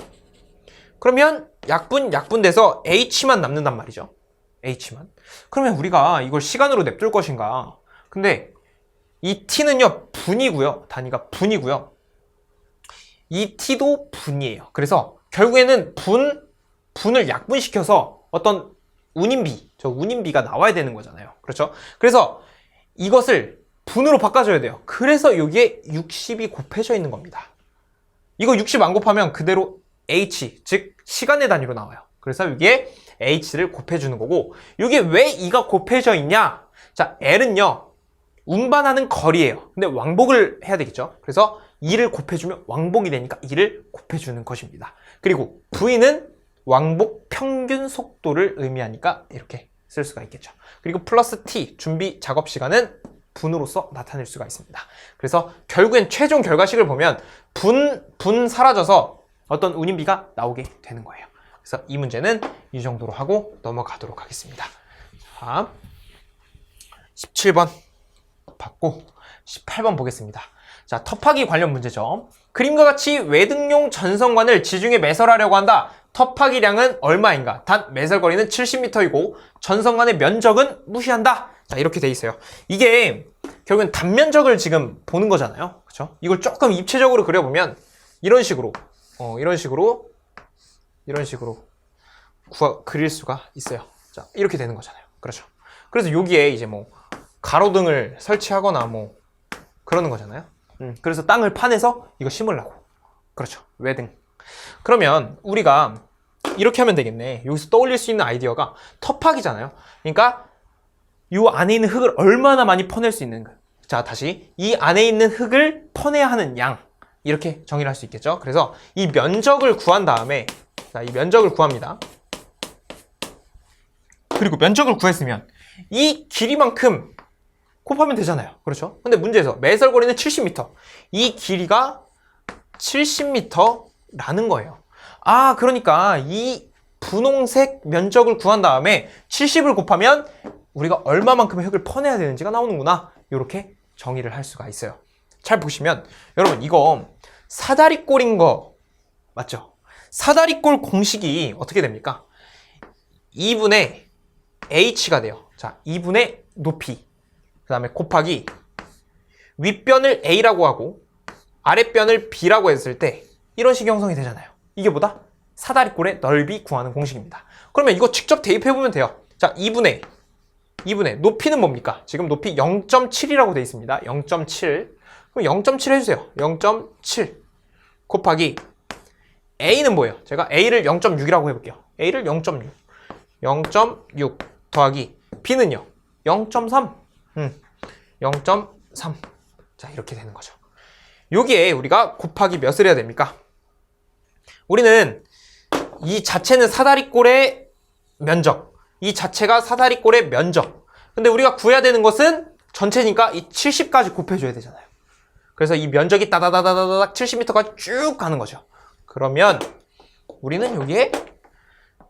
그러면 약분 돼서 H만 남는단 말이죠. H만. 그러면 우리가 이걸 시간으로 냅둘 것인가? 근데 이 T는요, 분이고요. 단위가 분이고요. 이 T도 분이에요. 그래서 결국에는 분을 약분시켜서 어떤 운임비, 저 운임비가 나와야 되는 거잖아요. 그렇죠? 그래서 이것을 분으로 바꿔줘야 돼요. 그래서 여기에 60이 곱해져 있는 겁니다. 이거 60 안 곱하면 그대로 H, 즉 시간의 단위로 나와요. 그래서 여기에 H를 곱해주는 거고, 이게 왜 2가 곱해져 있냐? 자, L은요, 운반하는 거리예요. 근데 왕복을 해야 되겠죠? 그래서 2를 곱해주면 왕복이 되니까 2를 곱해주는 것입니다. 그리고 V는 왕복 평균 속도를 의미하니까 이렇게 쓸 수가 있겠죠. 그리고 플러스 T, 준비 작업 시간은 분으로서 나타낼 수가 있습니다. 그래서 결국엔 최종 결과식을 보면 분 사라져서 어떤 운임비가 나오게 되는 거예요. 그래서 이 문제는 이 정도로 하고 넘어가도록 하겠습니다. 자, 17번 받고 18번 보겠습니다. 자, 터파기 관련 문제죠. 그림과 같이 외등용 전선관을 지중해 매설하려고 한다. 터파기량은 얼마인가? 단 매설거리는 70m이고 전선관의 면적은 무시한다. 자, 이렇게 돼 있어요. 이게 결국엔 단면적을 지금 보는 거잖아요. 그렇죠? 이걸 조금 입체적으로 그려보면 이런 식으로 그릴 수가 있어요. 자, 이렇게 되는 거잖아요. 그렇죠? 그래서 여기에 이제 뭐 가로등을 설치하거나 뭐 그러는 거잖아요. 그래서 땅을 파내서 이거 심으려고. 그렇죠. 외등. 그러면 우리가 이렇게 하면 되겠네. 여기서 떠올릴 수 있는 아이디어가 터파기잖아요. 그러니까 이 안에 있는 흙을 얼마나 많이 퍼낼 수 있는가. 자, 다시 이 안에 있는 흙을 퍼내야 하는 양, 이렇게 정의를 할 수 있겠죠. 그래서 이 면적을 구한 다음에, 자, 이 면적을 구합니다. 그리고 면적을 구했으면 이 길이만큼 곱하면 되잖아요. 그렇죠? 근데 문제에서 매설거리는 70m. 이 길이가 70m라는 거예요. 그러니까 이 분홍색 면적을 구한 다음에 70을 곱하면 우리가 얼마만큼의 흙을 퍼내야 되는지가 나오는구나. 이렇게 정의를 할 수가 있어요. 잘 보시면 여러분, 이거 사다리꼴인 거 맞죠? 사다리꼴 공식이 어떻게 됩니까? 2분의 h가 돼요. 자, 2분의 높이, 그 다음에 곱하기 윗변을 a라고 하고 아랫변을 b라고 했을 때 이런 식의 형성이 되잖아요. 이게 뭐다? 사다리꼴의 넓이 구하는 공식입니다. 그러면 이거 직접 대입해보면 돼요. 자, 2분의 높이는 뭡니까? 지금 높이 0.7이라고 되어 있습니다. 0.7. 그럼 0.7 해주세요. 0.7 곱하기 a는 뭐예요? 제가 a를 0.6이라고 해볼게요. a를 0.6 0.6 더하기 b는요 0.3 0.3. 자, 이렇게 되는 거죠. 여기에 우리가 곱하기 몇을 해야 됩니까? 우리는 이 자체는 사다리꼴의 면적, 이 자체가 사다리꼴의 면적. 근데 우리가 구해야 되는 것은 전체니까 이 70까지 곱해줘야 되잖아요. 그래서 이 면적이 따다다다다닥 70m까지 쭉 가는 거죠. 그러면 우리는 여기에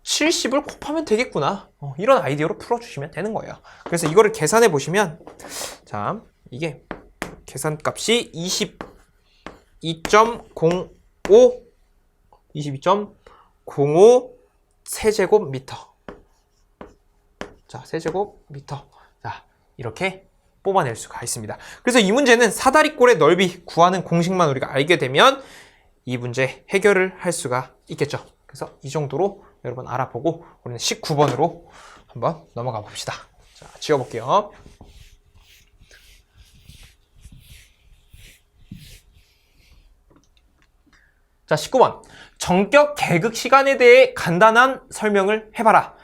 70을 곱하면 되겠구나. 이런 아이디어로 풀어주시면 되는 거예요. 그래서 이거를 계산해 보시면, 자, 이게 계산값이 22.05 세제곱미터. 자, 세제곱미터. 자, 이렇게 뽑아낼 수가 있습니다. 그래서 이 문제는 사다리꼴의 넓이 구하는 공식만 우리가 알게 되면 이 문제 해결을 할 수가 있겠죠. 그래서 이 정도로 여러분 알아보고 우리는 19번으로 한번 넘어가 봅시다. 자, 지워볼게요. 자, 19번. 정격 계극 시간에 대해 간단한 설명을 해봐라.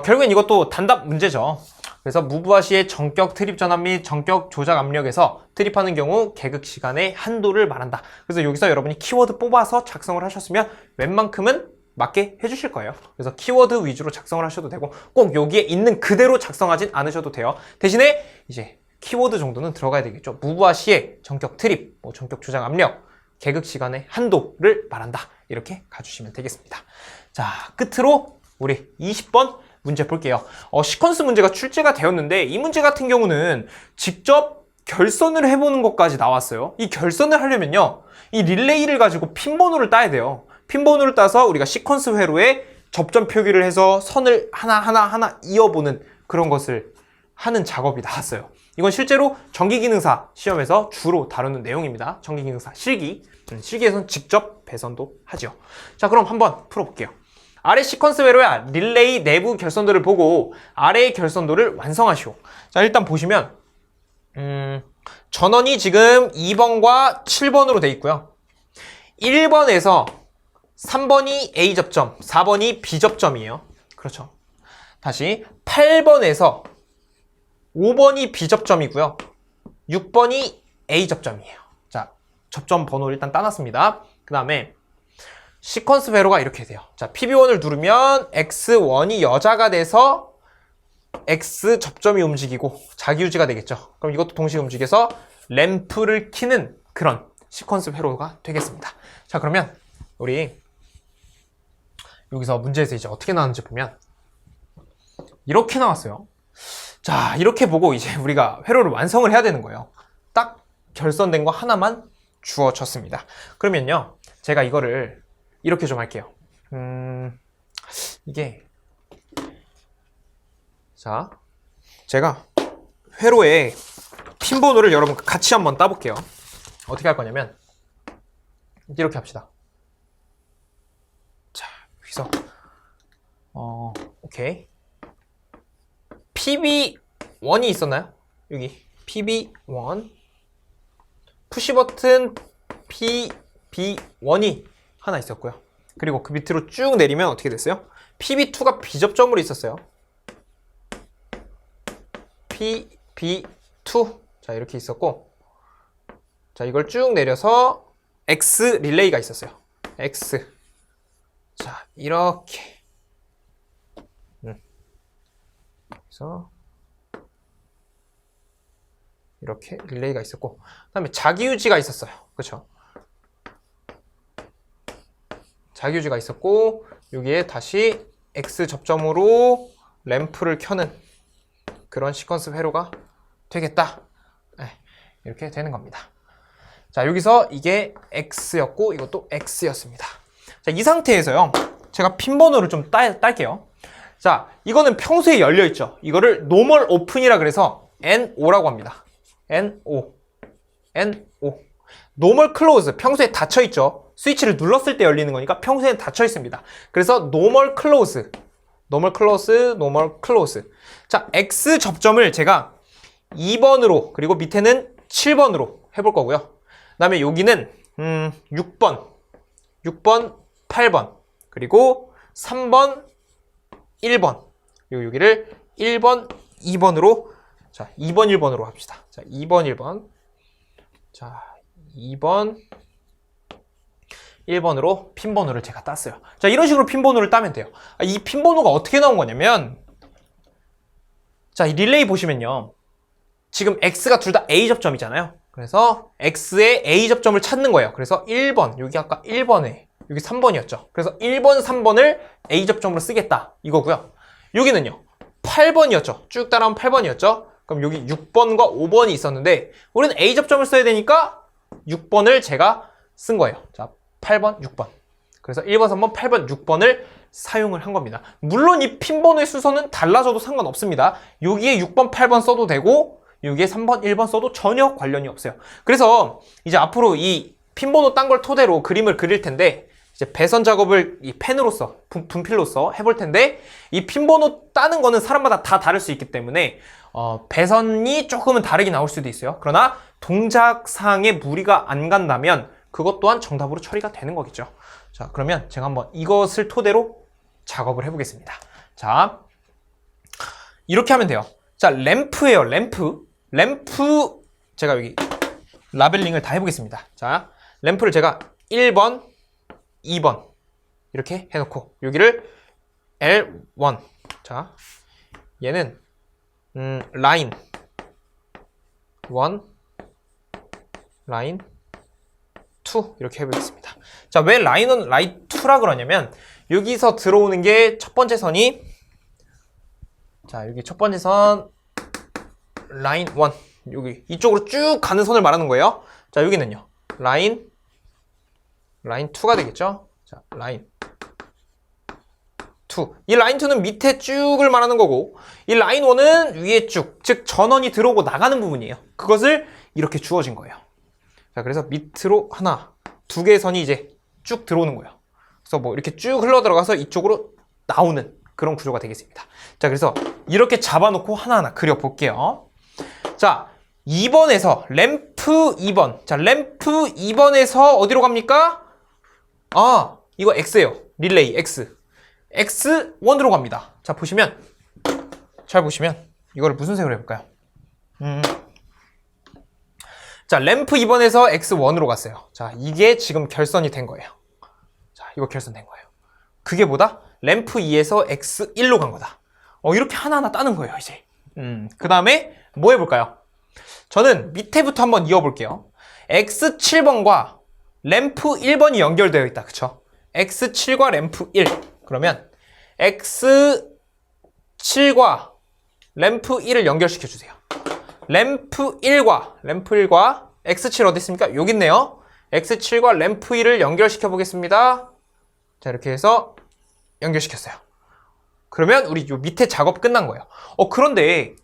결국엔 이것도 단답 문제죠. 그래서 무브화 시의 정격 트립 전압 및 정격 조작 압력에서 트립하는 경우 계극 시간의 한도를 말한다. 그래서 여기서 여러분이 키워드 뽑아서 작성을 하셨으면 웬만큼은 맞게 해주실 거예요. 그래서 키워드 위주로 작성을 하셔도 되고 꼭 여기에 있는 그대로 작성하진 않으셔도 돼요. 대신에 이제 키워드 정도는 들어가야 되겠죠. 무브화 시의 정격 트립, 정격 조작 압력, 계극 시간의 한도를 말한다. 이렇게 가주시면 되겠습니다. 자, 끝으로 우리 20번 문제 볼게요. 시퀀스 문제가 출제가 되었는데 이 문제 같은 경우는 직접 결선을 해보는 것까지 나왔어요. 이 결선을 하려면요, 이 릴레이를 가지고 핀번호를 따야 돼요. 핀번호를 따서 우리가 시퀀스 회로에 접점 표기를 해서 선을 하나 이어보는 그런 것을 하는 작업이 나왔어요. 이건 실제로 전기기능사 시험에서 주로 다루는 내용입니다. 전기기능사 실기. 실기에서는 직접 배선도 하죠. 자, 그럼 한번 풀어볼게요. 아래 시퀀스 회로야 릴레이 내부 결선도를 보고 아래의 결선도를 완성하시오. 자, 일단 보시면 전원이 지금 2번과 7번으로 돼 있고요. 1번에서 3번이 A 접점, 4번이 B 접점이에요. 그렇죠. 다시 8번에서 5번이 B 접점이고요. 6번이 A 접점이에요. 자, 접점 번호 일단 따놨습니다. 그 다음에 시퀀스 회로가 이렇게 돼요. 자, PB1을 누르면 X1이 여자가 돼서 X 접점이 움직이고 자기유지가 되겠죠. 그럼 이것도 동시에 움직여서 램프를 켜는 그런 시퀀스 회로가 되겠습니다. 자, 그러면 우리 여기서 문제에서 이제 어떻게 나왔는지 보면 이렇게 나왔어요. 자, 이렇게 보고 이제 우리가 회로를 완성을 해야 되는 거예요. 딱 결선된 거 하나만 주어졌습니다. 그러면요, 제가 이거를 이렇게 좀 할게요. 이게, 자, 제가 회로에 핀번호를 여러분 같이 한번 따볼게요. 어떻게 할 거냐면 이렇게 합시다. 자, 여기서 오케이. PB1이 있었나요? 여기 PB1 푸시버튼 PB1이 하나 있었고요. 그리고 그 밑으로 쭉 내리면 어떻게 됐어요? PB2가 B접점으로 있었어요. PB2. 자, 이렇게 있었고, 자, 이걸 쭉 내려서 X 릴레이가 있었어요. X. 자, 이렇게. 그래서 이렇게 릴레이가 있었고, 그 다음에 자기유지가 있었어요. 그렇죠? 자기유지가 있었고, 여기에 다시 X 접점으로 램프를 켜는 그런 시퀀스 회로가 되겠다. 네, 이렇게 되는 겁니다. 자, 여기서 이게 X였고 이것도 X였습니다. 자, 이 상태에서요, 제가 핀번호를 좀 딸게요. 자, 이거는 평소에 열려있죠. 이거를 노멀 오픈이라 그래서 NO라고 합니다. NO. 노멀 클로즈, 평소에 닫혀있죠. 스위치를 눌렀을 때 열리는 거니까 평소에는 닫혀 있습니다. 그래서 노멀 클로즈. 자, X 접점을 제가 2번으로 그리고 밑에는 7번으로 해볼 거고요. 그 다음에 여기는 6번, 8번, 그리고 3번, 1번. 그리고 여기를 1번, 2번으로, 자, 2번, 1번으로 합시다. 자, 2번, 1번. 자, 2번, 1번으로 핀 번호를 제가 땄어요. 자, 이런 식으로 핀 번호를 따면 돼요. 이 핀 번호가 어떻게 나온 거냐면, 자, 이 릴레이 보시면요. 지금 X가 둘 다 A 접점이잖아요. 그래서 X의 A 접점을 찾는 거예요. 그래서 1번, 여기 아까 1번에, 여기 3번이었죠. 그래서 1번, 3번을 A 접점으로 쓰겠다. 이거고요. 여기는요. 8번이었죠. 쭉 따라오면 8번이었죠. 그럼 여기 6번과 5번이 있었는데 우리는 A 접점을 써야 되니까 6번을 제가 쓴 거예요. 자, 8번, 6번. 그래서 1번, 3번, 8번, 6번을 사용을 한 겁니다. 물론 이 핀 번호의 순서는 달라져도 상관없습니다. 여기에 6번, 8번 써도 되고 여기에 3번, 1번 써도 전혀 관련이 없어요. 그래서 이제 앞으로 이 핀 번호 딴 걸 토대로 그림을 그릴 텐데 이제 배선 작업을 이 펜으로서, 분필로서 해볼 텐데 이 핀 번호 따는 거는 사람마다 다 다를 수 있기 때문에 배선이 조금은 다르게 나올 수도 있어요. 그러나 동작상에 무리가 안 간다면 그것 또한 정답으로 처리가 되는 거겠죠. 자, 그러면 제가 한번 이것을 토대로 작업을 해보겠습니다. 자, 이렇게 하면 돼요. 자, 램프예요, 램프. 램프, 제가 여기 라벨링을 다 해보겠습니다. 자, 램프를 제가 1번, 2번 이렇게 해놓고 여기를 L1. 자, 얘는 라인 1, 라인 2 이렇게 해보겠습니다. 자, 왜 라인 1, 라인 2라 그러냐면 여기서 들어오는 게 첫 번째 선이, 자, 여기 첫 번째 선 라인 1, 여기 이쪽으로 쭉 가는 선을 말하는 거예요. 자, 여기는요 라인 2가 되겠죠. 자, 라인 2. 이 라인 2는 밑에 쭉을 말하는 거고 이 라인 1은 위에 쭉, 즉 전원이 들어오고 나가는 부분이에요. 그것을 이렇게 주어진 거예요. 자, 그래서 밑으로 하나, 두 개의 선이 이제 쭉 들어오는 거예요. 그래서 뭐 이렇게 쭉 흘러 들어가서 이쪽으로 나오는 그런 구조가 되겠습니다. 자, 그래서 이렇게 잡아놓고 하나하나 그려볼게요. 자, 2번에서 램프 2번. 자, 램프 2번에서 어디로 갑니까? 아, 이거 X예요. 릴레이 X. X1으로 갑니다. 자, 보시면, 잘 보시면 이거를 무슨 색으로 해볼까요? 자, 램프 2번에서 X1으로 갔어요. 자, 이게 지금 결선이 된 거예요. 자, 이거 결선된 거예요. 그게 뭐다? 램프 2에서 X1로 간 거다. 이렇게 하나하나 따는 거예요, 이제. 그 다음에 뭐 해볼까요? 저는 밑에부터 한번 이어볼게요. X7번과 램프 1번이 연결되어 있다. 그쵸? X7과 램프 1. 그러면 X7과 램프 1을 연결시켜 주세요. 램프 1과 X7 어디 있습니까? 여기 있네요. X7과 램프 1을 연결시켜 보겠습니다. 자, 이렇게 해서 연결시켰어요. 그러면 우리 요 밑에 작업 끝난 거예요. 그런데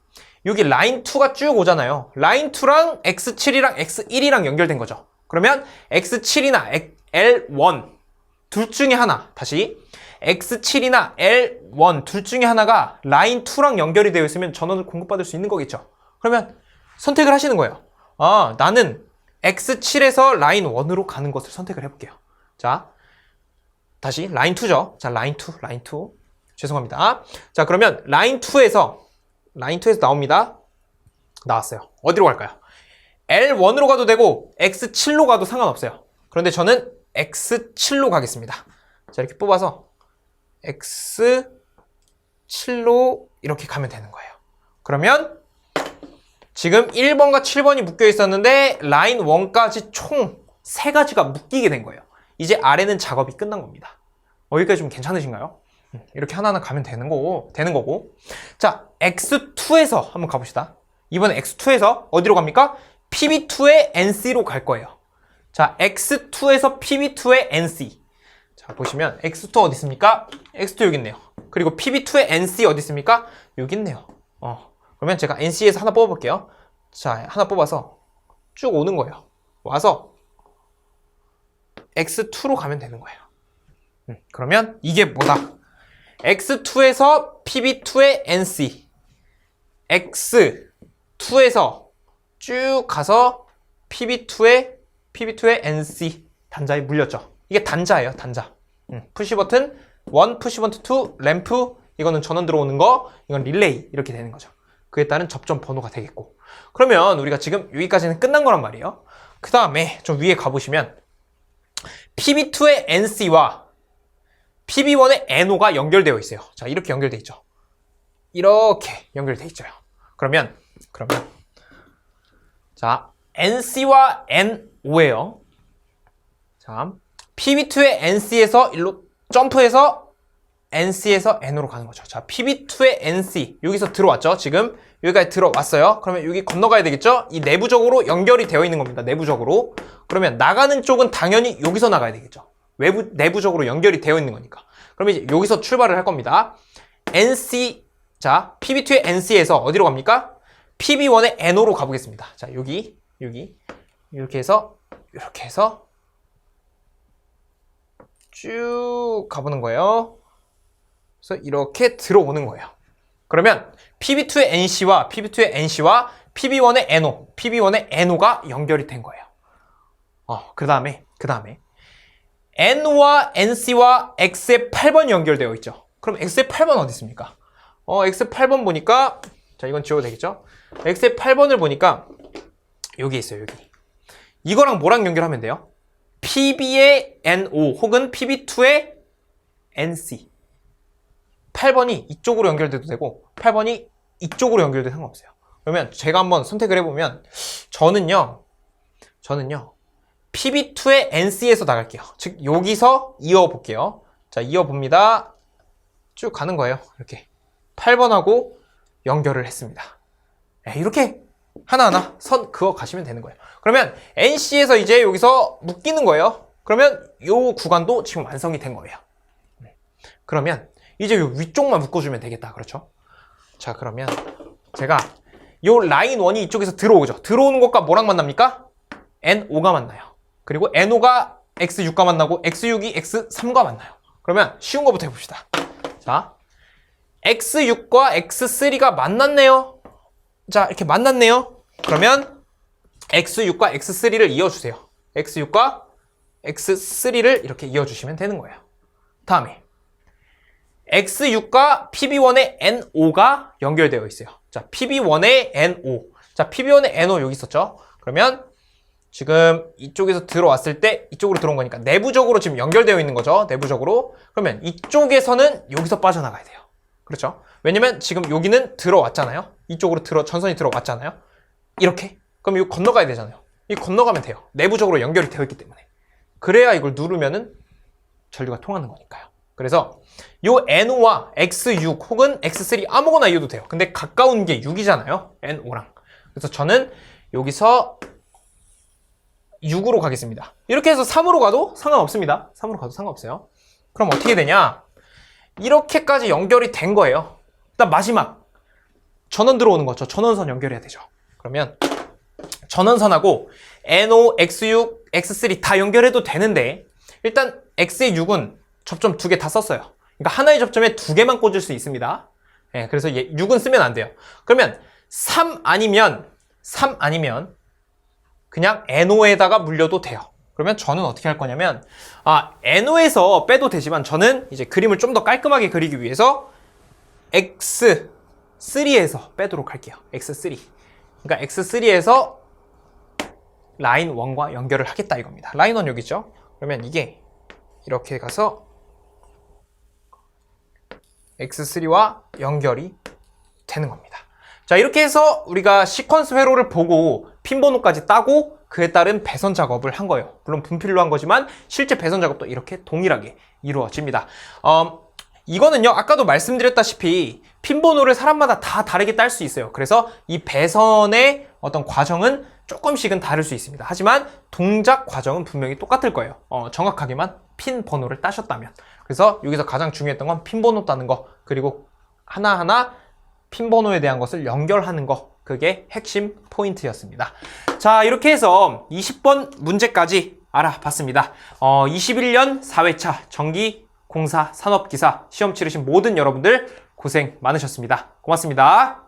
여기 라인 2가 쭉 오잖아요. 라인 2랑 X7이랑 X1이랑 연결된 거죠. 그러면 X7이나 L1 둘 중에 하나, 다시 X7이나 L1 둘 중에 하나가 라인 2랑 연결이 되어 있으면 전원을 공급받을 수 있는 거겠죠. 그러면 선택을 하시는 거예요. 아, 나는 X7에서 라인 1으로 가는 것을 선택을 해볼게요. 자, 다시 라인 2죠. 자, 라인 2. 죄송합니다. 자, 그러면 라인 2에서 나옵니다. 나왔어요. 어디로 갈까요? L1으로 가도 되고 X7로 가도 상관없어요. 그런데 저는 X7로 가겠습니다. 자, 이렇게 뽑아서 X7로 이렇게 가면 되는 거예요. 그러면 지금 1번과 7번이 묶여 있었는데 라인 1까지 총 3가지가 묶이게 된 거예요. 이제 아래는 작업이 끝난 겁니다. 여기까지 좀 괜찮으신가요? 이렇게 하나하나 가면 되는 거고. 자, X2에서 한번 가봅시다. 이번에 X2에서 어디로 갑니까? PB2의 NC로 갈 거예요. 자, X2에서 PB2의 NC. 자, 보시면 X2 어디 있습니까? X2 여기 있네요. 그리고 PB2의 NC 어디 있습니까? 여기 있네요. 그러면 제가 NC에서 하나 뽑아볼게요. 자, 하나 뽑아서 쭉 오는 거예요. 와서 X2로 가면 되는 거예요. 그러면 이게 뭐다? X2에서 PB2의 NC, X2에서 쭉 가서 PB2의 NC 단자에 물렸죠. 이게 단자예요, 단자. 푸시버튼 1, 푸시버튼 2, 램프, 이거는 전원 들어오는 거, 이건 릴레이, 이렇게 되는 거죠. 그에 따른 접점 번호가 되겠고. 그러면 우리가 지금 여기까지는 끝난 거란 말이에요. 그 다음에 좀 위에 가보시면 PB2의 NC와 PB1의 NO가 연결되어 있어요. 자, 이렇게 연결되어 있죠. 이렇게 연결되어 있죠. 그러면 자, NC와 NO예요. 자, PB2의 NC에서 일로 점프해서 NC에서 N으로 가는 거죠. 자, PB2의 NC 여기서 들어왔죠. 지금 여기까지 들어왔어요. 그러면 여기 건너가야 되겠죠? 이 내부적으로 연결이 되어 있는 겁니다. 내부적으로. 그러면 나가는 쪽은 당연히 여기서 나가야 되겠죠. 내부적으로 연결이 되어 있는 거니까. 그러면 이제 여기서 출발을 할 겁니다. NC, 자, PB2의 NC에서 어디로 갑니까? PB1의 NO로 가보겠습니다. 자, 여기, 이렇게 해서 쭉 가보는 거예요. 그래서 이렇게 들어오는 거예요. 그러면 PB2의 NC와 PB1의 NO, PB1의 NO가 연결이 된 거예요. 그 다음에 N와 NC와 X의 8번이 연결되어 있죠. 그럼 X의 8번 어디 있습니까? X의 8번 보니까, 자, 이건 지워도 되겠죠? X의 8번을 보니까 여기 있어요, 여기. 이거랑 뭐랑 연결하면 돼요? PB의 NO 혹은 PB2의 NC. 8번이 이쪽으로 연결돼도 되고 8번이 이쪽으로 연결돼도 상관없어요. 그러면 제가 한번 선택을 해보면 저는요 PB2의 NC에서 나갈게요. 즉 여기서 이어볼게요. 자, 이어봅니다. 쭉 가는 거예요. 이렇게 8번하고 연결을 했습니다. 이렇게 하나하나 선 그어 가시면 되는 거예요. 그러면 NC에서 이제 여기서 묶이는 거예요. 그러면 이 구간도 지금 완성이 된 거예요. 그러면 이제 이 위쪽만 묶어주면 되겠다. 그렇죠? 자, 그러면 제가 이 라인 1이 이쪽에서 들어오죠. 들어오는 것과 뭐랑 만납니까? NO가 만나요. 그리고 NO가 X6과 만나고 X6이 X3과 만나요. 그러면 쉬운 거부터 해봅시다. 자, X6과 X3가 만났네요. 자, 이렇게 만났네요. 그러면 X6과 X3를 이어주세요. X6과 X3를 이렇게 이어주시면 되는 거예요. 다음에 X6과 PB1의 NO가 연결되어 있어요. 자, PB1의 NO. 자, PB1의 NO 여기 있었죠? 그러면 지금 이쪽에서 들어왔을 때 이쪽으로 들어온 거니까 내부적으로 지금 연결되어 있는 거죠. 내부적으로. 그러면 이쪽에서는 여기서 빠져나가야 돼요. 그렇죠? 왜냐면 지금 여기는 들어왔잖아요. 이쪽으로 전선이 들어왔잖아요. 이렇게. 그럼 이거 건너가야 되잖아요. 이 건너가면 돼요. 내부적으로 연결이 되어 있기 때문에. 그래야 이걸 누르면은 전류가 통하는 거니까요. 그래서 요 NO와 X6 혹은 X3 아무거나 이어도 돼요. 근데 가까운 게 6이잖아요. NO랑. 그래서 저는 여기서 6으로 가겠습니다. 이렇게 해서 3으로 가도 상관없습니다. 3으로 가도 상관없어요. 그럼 어떻게 되냐? 이렇게까지 연결이 된 거예요. 일단 마지막 전원 들어오는 거죠. 전원선 연결해야 되죠. 그러면 전원선하고 NO, X6, X3 다 연결해도 되는데 일단 X의 6은 접점 2개 다 썼어요. 그러니까 하나의 접점에 2개만 꽂을 수 있습니다. 그래서 6은 쓰면 안 돼요. 그러면 3 아니면 그냥 NO에다가 물려도 돼요. 그러면 저는 어떻게 할 거냐면 NO에서 빼도 되지만 저는 이제 그림을 좀 더 깔끔하게 그리기 위해서 X3에서 빼도록 할게요. X3. 그러니까 X3에서 라인 1과 연결을 하겠다 이겁니다. 라인 1 여기 있죠? 그러면 이게 이렇게 가서 X3와 연결이 되는 겁니다. 자, 이렇게 해서 우리가 시퀀스 회로를 보고 핀 번호까지 따고 그에 따른 배선 작업을 한 거예요. 물론 분필로 한 거지만 실제 배선 작업도 이렇게 동일하게 이루어집니다. 이거는요, 아까도 말씀드렸다시피 핀 번호를 사람마다 다 다르게 딸 수 있어요. 그래서 이 배선의 어떤 과정은 조금씩은 다를 수 있습니다. 하지만 동작 과정은 분명히 똑같을 거예요. 정확하게만 핀 번호를 따셨다면. 그래서 여기서 가장 중요했던 건 핀 번호 따는 거, 그리고 하나하나 핀 번호에 대한 것을 연결하는 거, 그게 핵심 포인트였습니다. 자, 이렇게 해서 20번 문제까지 알아봤습니다. 21년 4회차 전기공사 산업기사 시험 치르신 모든 여러분들 고생 많으셨습니다. 고맙습니다.